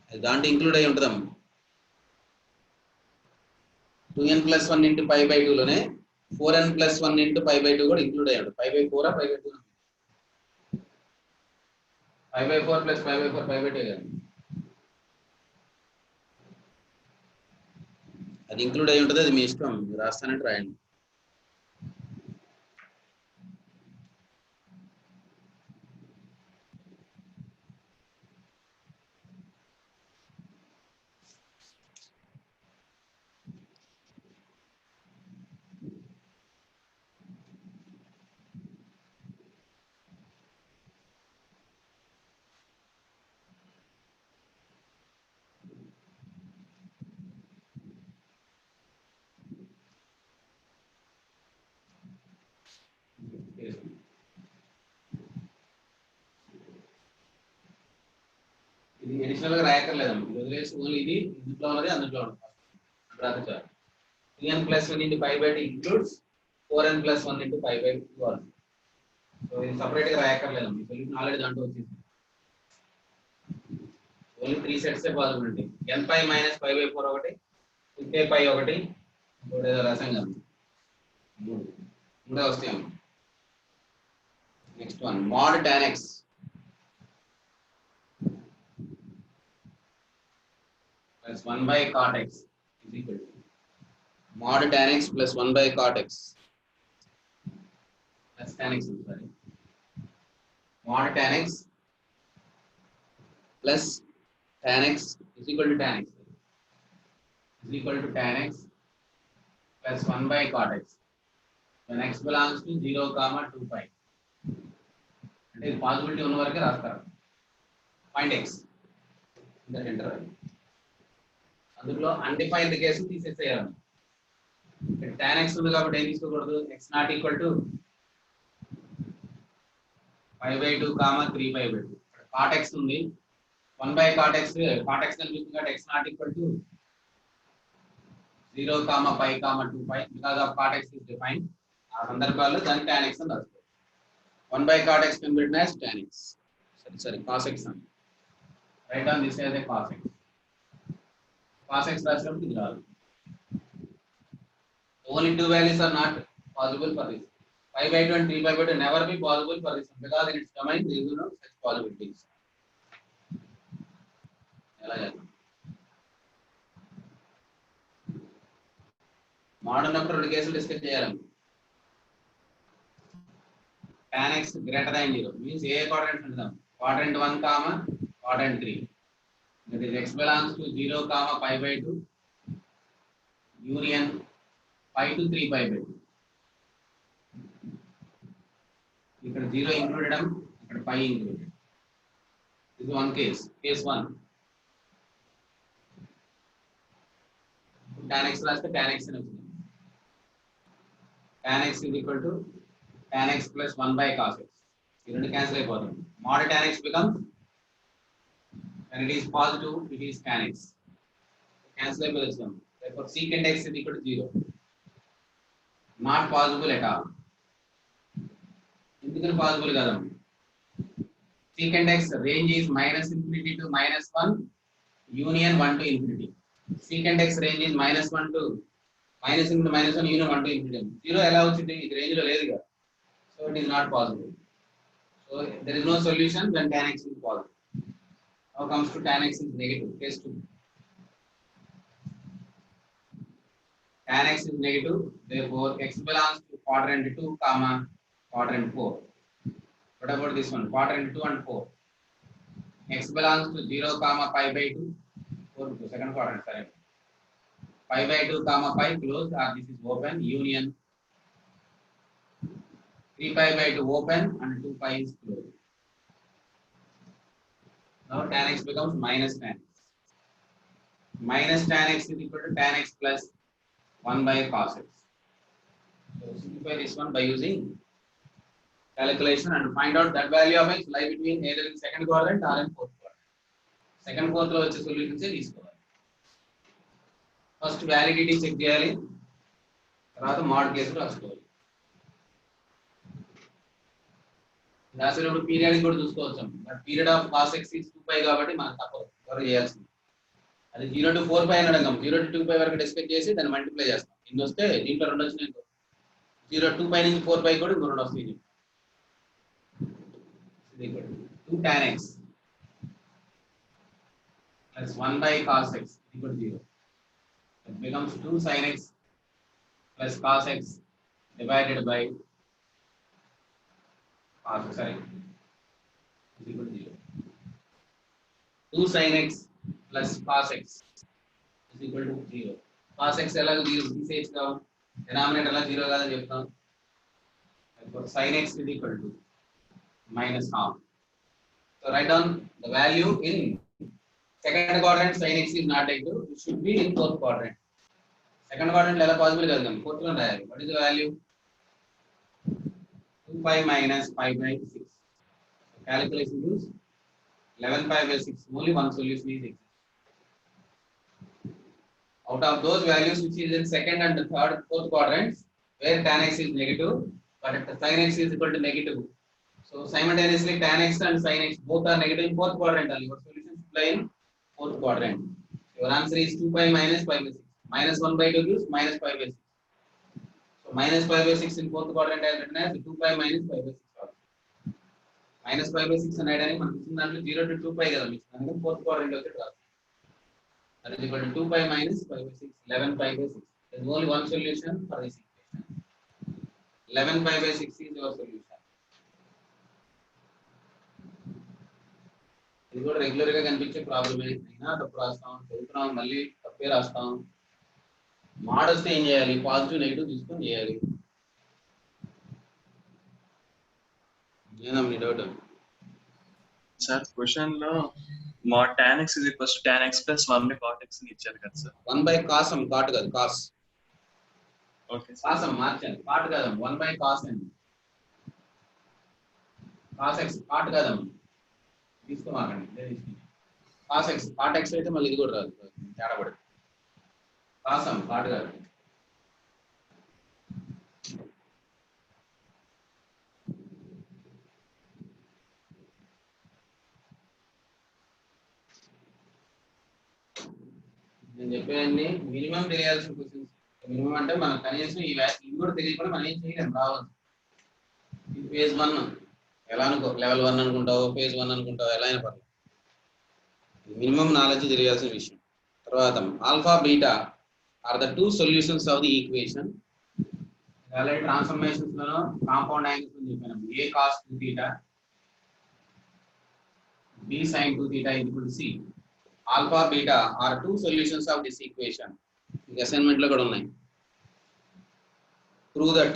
A: అది దాంట్లో ఇంక్లూడ్ అయి ఉంటుందమ్మ. 2n plus 1 into pi by 2 లోనే 4n plus 1 into pi by 2 కూడా ఇంక్లూడ్ అయ్యి ఉంటుంది. pi by 4 pi by 2 5/4 plus 5/4 5/2 కదా. అది ఇంక్లూడ్ అయి ఉంటుంది, అది మీ ఇష్టం, మీరు రాస్తానంటే రాయండి. ఇది అడిషనల్ గా రాయక్కర్లేదమ్మా, ఇది వదిలేసి ఓన్లీ ఇది ఇందులో ఉన్నది అందులో ఉంటుంది రాదు. 3n plus 1 into 5/2 includes 4n plus 1 into 5/2 also. So ఇది సపరేట్ గా రాయక్కర్లేదమ్మా, ఈ సొల్యూషన్ ఆల్రెడీ దాంట్లో వచ్చింది. ఓన్లీ 3 సెట్స్ పాసిబుల్ ఉంటాయి. n పై మైనస్ 5/4 ఒకటి, 2k పై ఒకటి, ఇంకోటి ఏదో రాసాం కదా, ఇంకా వస్తాయమ్మా. Next one mod tan x plus 1 by cot x is equal to mod tan x plus 1 by cot x plus tan x, sorry, mod tan x plus tan x is equal to tan x is equal to tan x plus 1 by cot x when x belongs to 0, 2 pi. అంటే ఇది possibility ఉన్న వరకే రాస్తారు. Point x inter interval, అందులో undefined case తీసేసేయాలి. tan x ఉంది కాబట్టి ఏం తీసుకోకూడదు, x not equal to 5/2, 3/2. cot x ఉంది, 1 by cot x కనిపిస్తుంది కాబట్టి x not equal to 0, pi, 2 pi because of cot x is defined. ఆ సందర్భాల్లో దాన్ని tan x అని రాసుకోవాలి. 1 by cot x can be written as tan x. Sorry, cos x. Write down this as a cos x. Cos x రాసినప్పుడు ఇది రాదు. Only two values are not possible for this. 5/2 and 3/2 never be possible for this because in its domain there is no such possibilities. ఎలా చేద్దాం? Mode ఉన్నప్పుడు రెండు కేసులు discuss చేయాలి. tan x greater than 0 means A quadrant ఉంటుందాం, quadrant 1, quadrant 3. That is x belongs to 0, pi/2 union pi to 3/2. ఇక్కడ 0 included, ఇక్కడ pi included. This is one case, case 1. tan x రాస్తే tan x అని వచ్చింది. tan x is equal to tan x plus 1 by cos x. ఈ రెండు cancel అయిపోతుంది. mod tan x becomes, when it is positive, it is tan x. Cancel అయిపోతుంది. Therefore secant x is equal to 0. Not possible at all. ఎందుకని possible కాదమ్మా? secant x range is -infinity to -1 union 1 to infinity. secant x range is -1 to -1 union 1 to infinity. 0 ఎలా వచ్చింది? ఇది range లో లేదు కదా. So it is not possible. So there is no solution when tan x is positive. Now comes to tan x is negative. Case 2. Tan x is negative. Therefore x belongs to quadrant 2, quadrant 4. What about this one? Quadrant 2 and 4. X belongs to 0, pi/2. 4 to second quadrant. Sorry. pi/2, pi closed, or this is open union 3/2 open and 2 pi is closed. Now tan x becomes minus tan x. Minus tan x is equal to tan x plus 1 by cos x. So simplify this one by using calculation and find out that value of x lie between either in second quadrant or in fourth quadrant. Second fourth లో వచ్చే solutions తీసుకోవాలి. First validity check చేయాలి, తర్వాత mode case రాసుకోవాలి. రాసేటప్పుడు period కూడా చూసుకోవచ్చు. But period of cos x is 2 pi కాబట్టి మనం తప్పదు, ఎవరు చేయాల్సింది. అది 0 to 4 pi అని అడగం, 0 to 2 pi వరకు డిస్కస్ చేసి దాన్ని మల్టిప్లై చేస్తాం. ఇన్ని వస్తే దీంట్లో 2 వచ్చినాయి, 0 2 pi నుంచి 4 pi కూడా ఇంకో 2 వస్తాయి. 2 tan x plus 1 by cos x equal to 0. It becomes 2 sin x plus cos x divided by cos, sorry, is equal to 0. 2 sin x plus cos x is equal to 0. Cos x ఎలాగో 0 తీసేస్తాం, denominator ఎలా 0 కాదని చెప్తాం. Therefore sin x is equal to minus half. So write down the value in second quadrant. Sin x is not negative, it should be in fourth quadrant. Second quadrant ఎలా possible కాదు, fourth one రాయాలి. What is the value? 2 pi minus pi by 6. Calculation use 11 pi by 6. Only one solution is exists. Out of those values which is in second and third, fourth quadrants, where tan x is negative, but sin x is equal to negative. So simultaneously tan x and sin x both are negative in fourth quadrant. Your solution should lie in fourth quadrant. Your answer is 2 pi minus pi by 6. Minus 1 by 2 gives minus pi by 6. So minus pi by 6 in fourth quadrant I have written as 2 pi minus pi by 6. Minus pi by 6 అనేది మనకు 0 to 2 pi కదా మీకు fourth quadrant వచ్చి రాదు. That is equal to 2 pi minus pi by 6, 11 pi by 6. There is only one solution for this equation. 11 pi by 6 is your solution. ఇది కూడా regular గా కనిపించే ప్రాబ్లమే. అయినా తప్పు రాస్తాం, చదువుతున్నాం, మళ్ళీ తప్పే రాస్తాం. మోడల్స్ ఏం చేయాలి, పాజిటివ్ నెగిటివ్ తీసుకొని చేయాలి. ఏనా మీ డౌట్?
C: సార్ క్వశ్చన్ లో మా tan x is equals to tan x plus 1 by cot x ని ఇచ్చారు కదా sir.
A: 1 by cos am cot కాదు cos.
C: ఓకే
A: cos am మార్చాలి, cot కాదు 1 by cos అని. cos x cot కాదు తీసుకోమాకండి, ఇదే తీసుకోండి. cos x cot x అయితే మళ్ళీ ఇది కూడా రాదు, తేడా పడదు. cos am cot కాదు. నేను చెప్పేయండి మినిమం తెలియాల్సిన క్వశ్చన్స్. మినిమం అంటే మనం కనీసం ఈ ఇది కూడా తెలియకుండా మనం ఏం చేయలేము, రావాలి. ఇది ఫేజ్ 1 ఎలా అనుకో, లెవెల్ 1 అనుకుంటావు, ఫేజ్ 1 అనుకుంటావు, ఎలా అయినా పర్లేదు. మినిమం నాలెడ్జ్ తెలియాల్సిన విషయం. తర్వాత alpha beta are the two solutions of the equation. Already transformations లో కాంపౌండ్ యాంగిల్స్ అని చెప్పాను. a cos 2 theta b sin 2 theta is equal to c. Alpha beta are two solutions of this equation. Assignment lo kuda unnai. Prove that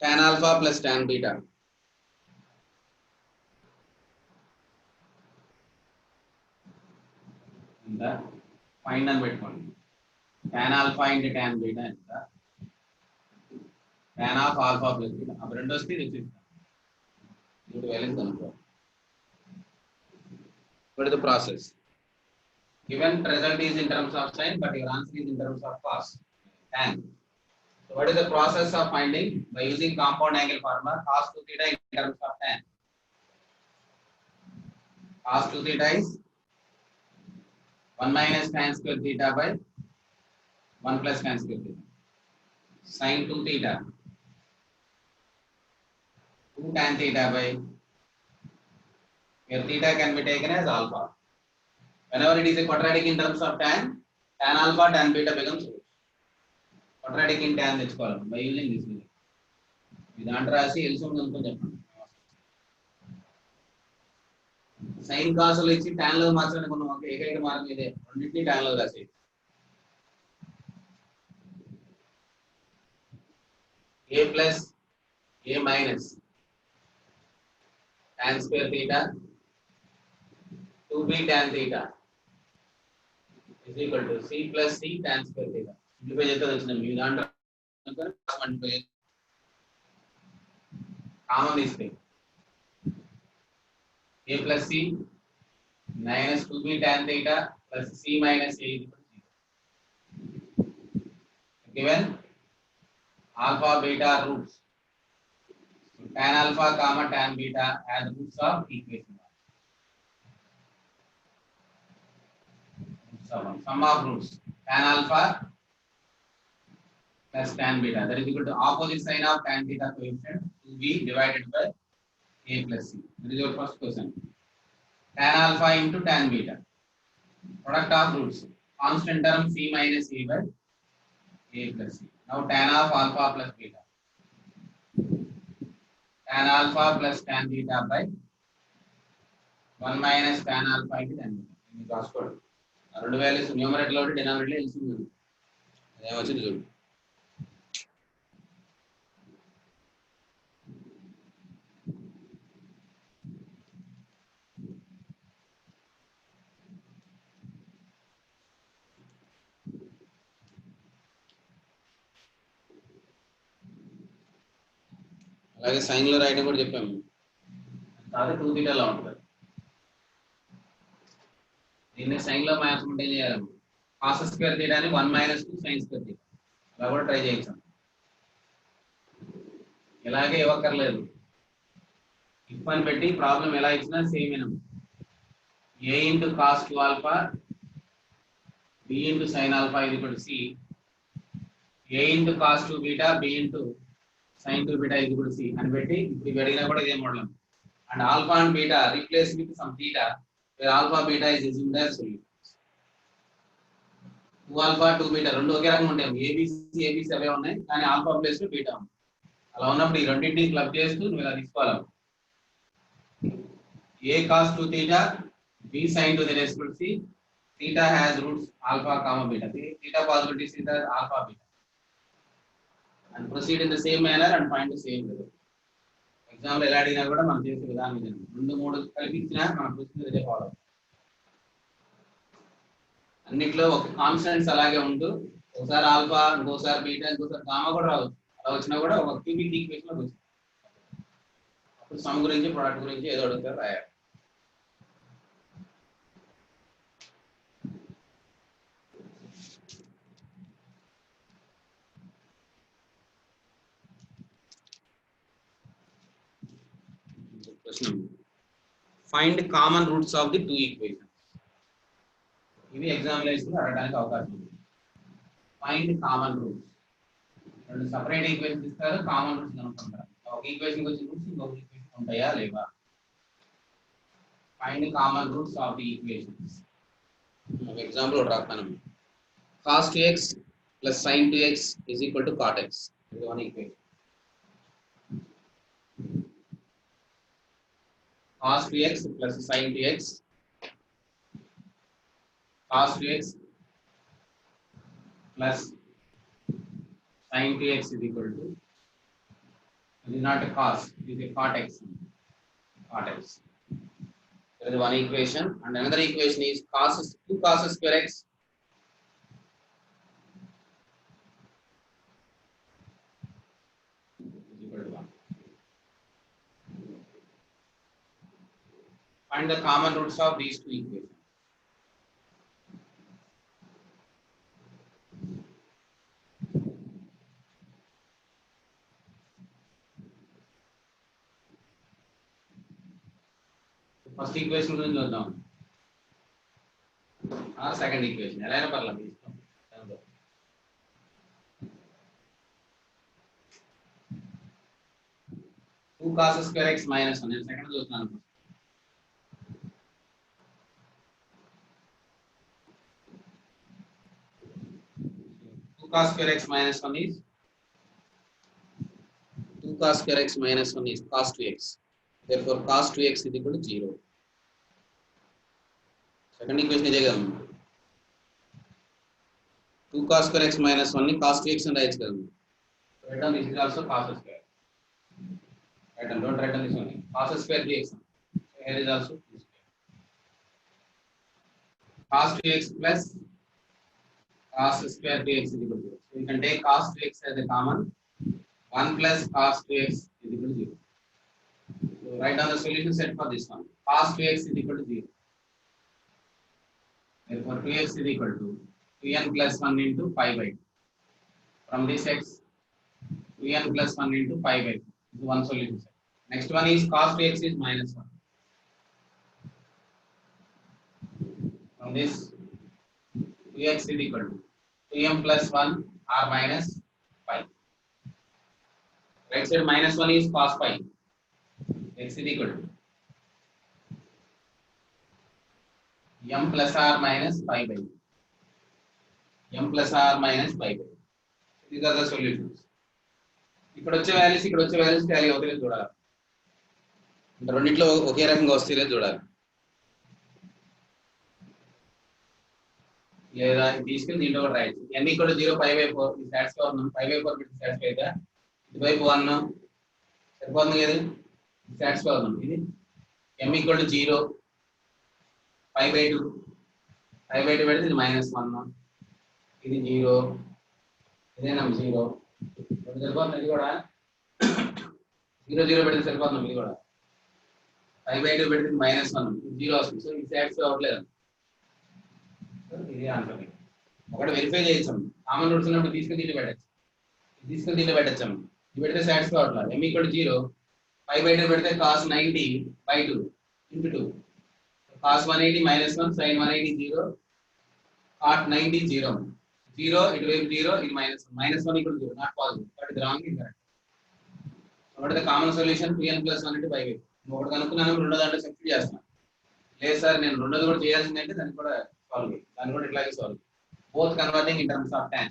A: tan alpha plus tan beta enta find and pettukondi. Tan alpha into tan beta enta tan of alpha plus beta. Ab rendu vaste idu idu value anuko. What is the process? Given result is in terms of sin, but your answer is in terms of cos, tan. So what is the process of finding? By using compound angle formula, cos 2 theta in terms of tan. Cos 2 theta is 1 minus tan square theta by 1 plus tan square theta. Sin 2 theta 2 tan theta by, here theta can be taken as alpha. Whenever it is a quadratic in terms of tan, tan alpha, tan beta becomes quadratic in tan తెచ్చుకోవాలి by using this method. ఇది దాంట్లో రాసి LCM కనుక్కొని చెప్పండి. Sine cos లో ఇచ్చి tan లో మార్చడానికి ఉన్న ఒక ఏకైక మార్గం ఇదే, రెండింటిని tan లో రాసి. a plus a minus tan square theta 2b tan theta is equal to c plus c tan square theta. Simplify చేస్తే వచ్చిన మీ దాంట్లో మల్టిప్లై కామన్ తీస్తే a plus c minus 2b tan theta plus c minus a is equal to 0. Given alpha beta roots, so tan alpha comma tan beta as roots of equation 1. Sum of roots tan alpha plus tan beta, that is equal to opposite sign of tan theta coefficient 2b divided by a plus c. That is your first question. Tan alpha into tan beta. Product of roots. Constant term c minus a by a plus c. Now tan of alpha plus beta. Tan alpha plus tan theta by 1 minus tan alpha into tan beta. ఇది రాసుకోండి. రెండు values numerator లో denominator లో LCM ఉంది. అదేమొచ్చింది చూడు. అలాగే sign లో రాయడం కూడా చెప్పాము. కాదు 2 తీటాలో ఉంటుంది. దీన్ని సైన్ లో మార్చుకుంటే ఏం చేయాలి? కాస్ స్క్వేర్ తీయడానికి 1 మైనస్ 2 సైన్ స్క్వేర్ తీయడం. అలా కూడా ట్రై చేయొచ్చు. ఇలాగే ఇవ్వక్కర్లేదు. ఇఫ్ అని పెట్టి ప్రాబ్లం ఎలా ఇచ్చినా సేమ్ ఏనా. a into cos 2 alpha b into sin alpha is equal to c. a into cos 2 beta b into sin 2 beta is equal to c అని పెట్టి ఇప్పుడు అడిగినా కూడా ఇదే model. And alpha and beta replace with some theta where alpha beta is assumed as solution. 2 alpha 2 beta రెండు ఒకే రకంగా ఉంటాయి. abc అవే ఉన్నాయి కానీ ఆల్ఫా ప్లేస్ లో బీటా ఉంది. అలా ఉన్నప్పుడు ఈ రెండింటిని క్లబ్ చేస్తూ నువ్వు ఇలా తీసుకోవాలి. a cos 2 theta b sin 2 theta is equal to c. Theta has roots alpha comma beta. Theta possibilities is alpha beta. And proceed in the same manner and find the same result. Example ఎలా అడిగినా కూడా మనం చేసే విధానం ఇది. 2 3 కలిపి ఇచ్చినా మనం ప్రొసీజర్ ఇదే ఫాలో. అన్నిట్లో ఒక కాన్స్టెంట్స్ అలాగే ఉంటూ ఒకసారి ఆల్ఫా ఇంకోసారి బీటా ఇంకోసారి గామా కూడా రావచ్చు. అలా వచ్చినా కూడా ఒక క్యూబిక్ ఈక్వేషన్ లో వస్తుంది. అప్పుడు సమ్ గురించి ప్రొడక్ట్ గురించి ఏదో అడుగుతారు రాయాలి. Find common roots of the two equations. ఇవి ఎగ్జామినేషన్ లో అడగడానికి అవకాశం ఉంది. Find common roots. రెండు సెపరేట్ ఈక్వేషన్స్ ఇస్తారు, కామన్ రూట్స్ కనుక్కుంటారు. ఒక ఈక్వేషన్ కి వచ్చిన రూట్స్ ఇంకొక ఈక్వేషన్ ఉంటాయా లేవా? Find common roots of the equations. ఒక ఎగ్జాంపుల్ ఒకటి రాస్తాను. cos 2x plus sin 2x is equal to cot x. ఇది one equation. cos 2x plus sin 2x, cos 2x plus sin 2x is equal to, it is not a cos, it is a cot x. Cot x. There is one equation, and another equation is 2 cos square x is equal to 1. Find the common roots of these two equations. First equation గురించి చూద్దాం. Second equation ఎలా అయినా పర్లేదు. 2 cos square x minus 1 నేను second చూస్తున్నాను. 2 cos square x minus 1 is 2 cos square x minus 1 is cos 2x. Therefore cos 2x is equal to 0. Second equation ఇదే కదా. 2 cos square x minus 1 ని cos 2x అని రాయొచ్చు కదా. Write down this is also cos square. Write down, don't write down this one. Cos square dx. So here is also this square. Cos 2x plus cos square dx is equal to 0. So you can take cos 2x as a common. 1 plus cos 2x is equal to 0. So write down the solution set for this one. Cos 2x is equal to 0. Therefore 2x is equal to 2n plus 1 into pi by 2. From this x, 2n plus 1 into pi by 2. This is one solution set. Next one is cos 2x is minus 1. From this, 2x is equal to 2m plus 1 or minus pi. Right side minus 1 is cos pi. X is equal to m plus r minus pi by m plus r minus pi by. These are the solutions. ఇక్కడ వచ్చే values Tally అవుతాయో చూడాలి. రెండిట్లో ఒకే రకంగా వస్తాయో చూడాలి. లేదా తీసుకుని దీంట్లో కూడా రాయొచ్చు. n = 0 π/4 ఇది సాటిస్ఫై అవుతుంది. π/4 పెట్టి సాటిస్ఫై అయితే ఇటువైపు 1 సరిపోతుంది కదా, సాటిస్ఫై అవుతుంది. ఇది m = 0 π/2 పెడితే ఇది -1 ఇది 0 ఇదేనా 0 సరిపోతుంది. ఇది కూడా 0 పెడితే సరిపోతుంది. ఇది కూడా π/2 పెడితే -1 0 వస్తుంది. సో ఇది సాటిస్ఫై అవ్వట్లేదు. ఇది ఆన్సర్. ఒకటి వెరిఫై చేయొచ్చు. కామన్ రూట్స్ ఉన్నప్పుడు తీసుకుని దీన్ని పెట్టచ్చు. ఇది పెడితే సాటిస్ఫై అవ్వట్లేదు. m = 0 π/2 పెడితే cos 90/2 × 2 cos 180 -1 sin 180 0 cot 90 0 0 ఇటువైపు 0 ఇది -1 = 0 నాట్ పాజిటివ్. బట్ ఇది రాంగ్. ఇది కరెక్ట్. కాబట్టి కామన్ సొల్యూషన్ 2n + 1 × π/2. ఒకటి కనుక్కున్నాను, రెండో దాంట్లో సబ్స్టిట్యూట్ చేస్తాను. లేదు సార్ నేను రెండోది కూడా చేయాల్సిందంటే దాన్ని కూడా ఇట్లాగే solve. Both converting in terms of tan.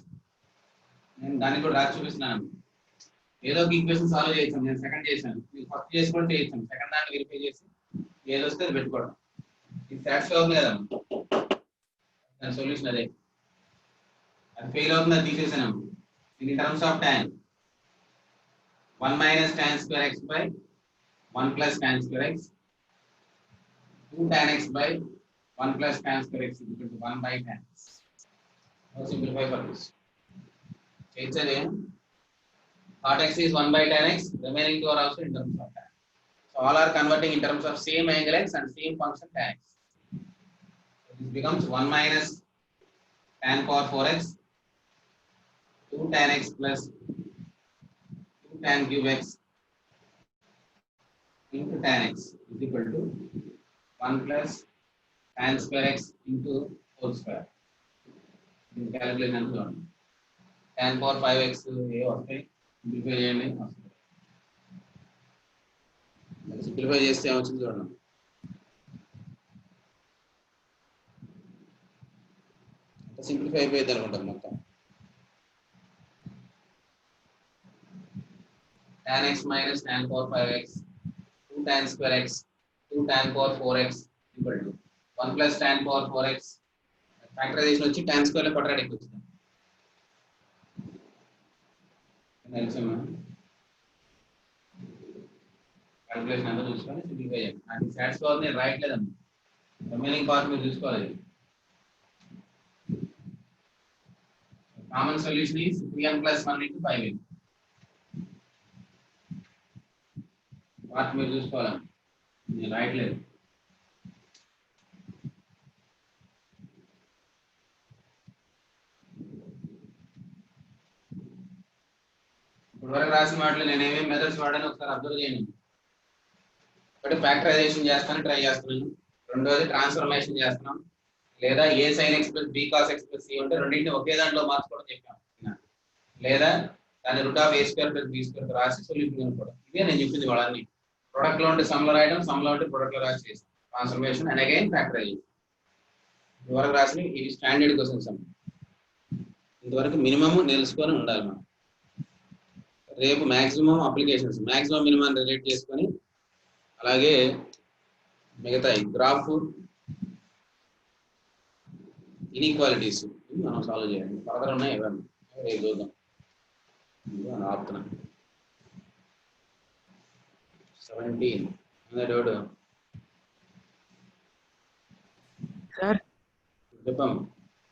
A: నేను దాన్ని కూడా రాసి చూపిస్తున్నాను. ఏదో ఒక ఈక్వేషన్ సాల్వ్ చేయొచ్చు. నేను సెకండ్ చేశాను, మీరు ఫస్ట్ చేసుకుంటే చేయొచ్చు. సెకండ్ దాన్ని వెరిఫై చేసి ఏది వస్తే అది పెట్టుకోవడం. ఇది సాటిస్ఫై అవుతుంది కదా, దాని సొల్యూషన్ అదే. అది ఫెయిల్ అవుతుంది, అది తీసేసాను. In terms of tan 1 - tan square x by 1 + tan square x 2 tan x by 1 + tan square x = 1/tan. Now simplify for this. Cot x is 1/tan x. Remaining two are also in terms of tan. So all are converting in terms of same angle x and same function tan x. So this becomes 1 - tan power 4x 2 tan x plus 2 tan cube x into tan x is equal to 1 + tan square x into whole square. In calculation and so on. Tan power 5x ఏ వస్తాయి, simplify చేయండి. Simplify చేస్తే ఏమొచ్చింది చూడండి. Simplify అయిపోయింది అనుకుంటాను మొత్తం. tan x minus tan power 5x 2 tan square x 2 tan power 4x equal to 1 + tan power 4x. Factorisation వచ్చి tan square లో క్వాడ్రాటిక్ వచ్చింది. క్యాల్కులేషన్ అంతా చూసుకొని సింప్లిఫై చేయండి. నాకు సాటిస్ఫై అవుతుంది, నేను రాయట్లేదమ్మా. రిమైనింగ్ పార్ట్ మీరు చూసుకోవాలి. Common solution is 3n + 1 × 5n. Part మీరు చూసుకోవాలి, నేను రాయట్లేదు. ఇప్పటివరకు రాసిన వాటిలో నేను ఏమేమి మెథడ్స్ వాడాను ఒకసారి అబ్జర్వ్ చేయండి. ఒకటి ఫ్యాక్టరైజేషన్ చేస్తాను, ట్రై చేస్తున్నాను. రెండోది ట్రాన్స్ఫర్మేషన్ చేస్తున్నాం. లేదా a sin x + b cos x + c ఉంటే రెండింటిని ఒకే దాంట్లో మార్చుకోవడం చెప్పాను. లేదా దాన్ని √a² + b² రాసి సొల్యూషన్ కనుక్కోవడం. ఇదే నేను చెప్పింది వాళ్ళని. ప్రొడక్ట్ లో ఉంటే సమ్ లో రాయడం, సమ్ లో ఉంటే ప్రొడక్ట్ లో రాసి చేస్తాం. Transformation and again factorization. ఇంతవరకు రాసి ఇవి స్టాండర్డ్ క్వశ్చన్స్ అమ్మ. ఇంతవరకు మినిమమ్ తెలుసుకొని ఉండాలి మనం. రేపు maximum applications, maximum minimum relate చేసుకొని, అలాగే మిగతా గ్రాఫ్, ఇన్ఈక్వాలిటీస్ మనం సాల్వ్ చేయాలి. ఫర్దర్ ఉన్నాయి ఇవన్నీ రేపు చూద్దాం. ఆపుతున్నా 17
D: సార్
A: చెప్పాము.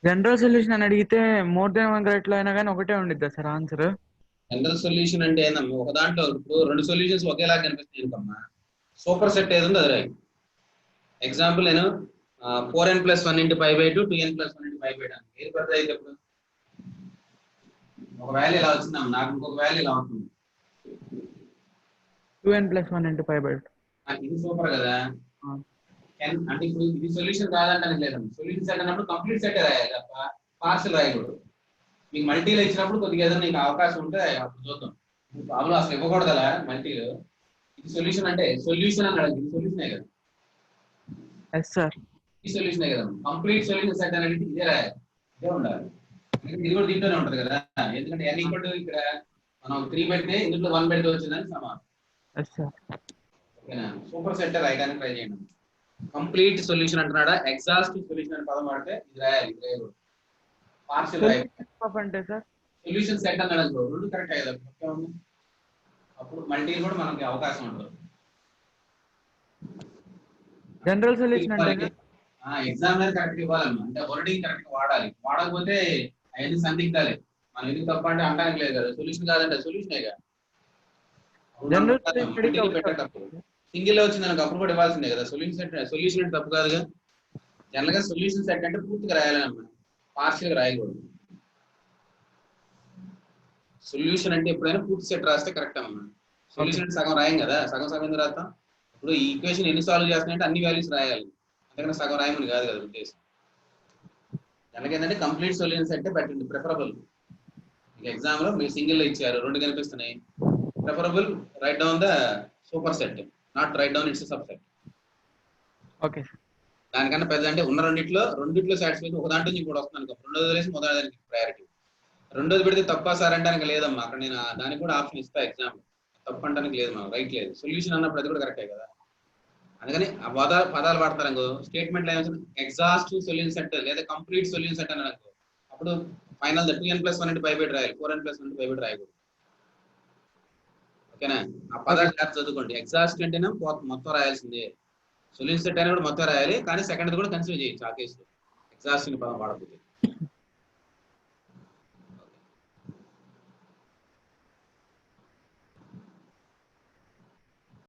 D: జనరల్ సొల్యూషన్ అని అడిగితే మోర్ దెన్ 1 కరెక్ట్ అయినా కానీ ఒకటే ఉండిద్దా సార్ ఆన్సర్?
A: జనరల్ సొల్యూషన్ అంటే ఏందమ్మా, ఒక దాంట్లో ఇప్పుడు రెండు సొల్యూషన్స్ ఒకేలా కనిపిస్తాయి అనుకమ్మా, సూపర్ సెట్ ఏది ఉందో అది రాయి. ఎగ్జాంపుల్ నేను 4n + 1 × π/2 2n + 1 × π/2 ఏది పెద్ద అయితే ఇప్పుడు ఒక వాల్యూ ఇలా వచ్చిందమ్మా, నాకు ఇంకొక వాల్యూ ఇలా ఉంటుంది.
D: 2n + 1 × π/2
A: ఇది సూపర్ కదా. అంటే ఇప్పుడు ఇది సొల్యూషన్ కాదంటానికి లేదమ్మా. సొల్యూషన్ సెట్ అన్నప్పుడు కంప్లీట్ సెట్ రాయాలి తప్ప పార్షల్ రాయకూడదు. మీకు మల్టీలో ఇచ్చినప్పుడు కొద్దిగా ఏదైనా నీకు అవకాశం ఉంటే అప్పుడు చూద్దాం. ప్రాబ్లం అసలు ఇవ్వకూడదు అలా మల్టీలో. ఇది సొల్యూషన్ అంటే సొల్యూషన్ అన్నాడు, ఇది సొల్యూషనే కదా.
D: Yes sir.
A: ఈ సొల్యూషన్ కదా. కంప్లీట్ సొల్యూషన్ సెట్ అనేది ఇదే రాయాలి, ఇదే ఉండాలి. ఇది కూడా దీంట్లోనే ఉంటది కదా, ఎందుకంటే n ఈక్వల్ టు ఇక్కడ మనం 3 పెడితే ఇందులో 1 పెడితే వచ్చిందని సమానం.
D: Yes sir.
A: ఓకేనా, సూపర్ సెట్ రాయడానికి ట్రై చేయండి. కంప్లీట్ సొల్యూషన్ అంటున్నాడా, ఎగ్జాస్టివ్ సొల్యూషన్ అని పదం వాడితే ఇది రాయాలి, ఇది రాయకూడదు. పార్షియల్ రాయాలి.
D: అంటే సార్
A: సొల్యూషన్ సెట్ అన్నాడు అనుకో, రెండు కరెక్ట్ అయ్యేది అప్పుడు మల్టీ కూడా మనకి అవకాశం ఉంటుంది.
D: జనరల్ సొల్యూషన్ అంటే
A: ఎగ్జామ్ అనేది కరెక్ట్ ఇవ్వాలమ్మా, అంటే వర్డింగ్ కరెక్ట్ వాడాలి. వాడకపోతే అవన్నీ సందిగ్ధాలే. మనం ఎందుకు తప్ప అంటే అనడానికి లేదు కదా, సొల్యూషన్ కాదంటే సొల్యూషనే కదా. సింగిల్ వచ్చింది అనుకో అప్పుడు కూడా ఇవ్వాల్సిందే కదా. సొల్యూషన్ అంటే తప్పు కాదుగా. జనరల్ గా సొల్యూషన్ సెట్ అంటే పూర్తిగా రాయాలన్నమాట, పార్షియల్ రాయకూడదు. సొల్యూషన్ అంటే ఎప్పుడైనా పూర్తి సెట్ రాస్తే కరెక్ట్ అన్నమాట. సొల్యూషన్ అంటే సగం రాయం కదా, సగం సగం ఎందుకు రాస్తాం. ఇప్పుడు ఈ ఈక్వేషన్ ఎన్ని సాల్వ్ చేస్తున్నాయంటే అన్ని వాల్యూస్ రాయాలి, అందుకని సగం రాయమని కాదు కదా ఉద్దేశం. దానికి ఏంటంటే కంప్లీట్ సొల్యూషన్ సెట్ పెట్టండి, ప్రిఫరబుల్. ఎగ్జామ్ లో మీరు సింగిల్ లో ఇచ్చారు, రెండు కనిపిస్తున్నాయి, preferable right down the super set, not right down it's sub set.
D: Okay.
A: దానికన్నా పెద్ద అంటే ఉన్న రెండిట్లో సాటిస్ఫై ఒక దాంట్లో నుంచి కూడా వస్తుంది అనుకో, రెండోది వదిలేసి మొదటి దానికి ప్రయారిటీ. రెండోది పెడితే తప్ప సార్ అంటానికి లేదమ్మా, అక్కడ నేను దానికి కూడా ఆప్షన్ ఇస్తా ఎగ్జామ్, తప్పు అంటానికి లేదు, మనం రైట్ లేదు. సొల్యూషన్ అన్నప్పుడు అది కూడా కరెక్టే కదా. అందుకని ఆ పదాలు వాడతారు అనుకో, స్టేట్మెంట్ ఎగ్జాస్టివ్ సొల్యూషన్ సెట్ లేదా కంప్లీట్ సొల్యూషన్ సెట్ అని అనుకో, అప్పుడు ఫైనల్ 2n+1 అంటే 5 రాయాలి, 4n+1 అంటే 5 రాయకూడదు. ఓకేనా, ఆ పదాలు చదువుకోండి. ఎగ్జాస్ట్ అంటేనే మొత్తం రాయాల్సిందే, సొల్యూషన్ సెట్ అయినా కూడా మొత్తం రాయాలి, కానీ సెకండ్ కూడా కన్సిడర్ చేయొచ్చు ఆ కేసులో ఎగ్జాస్ట్ పదం వాడకపోతే.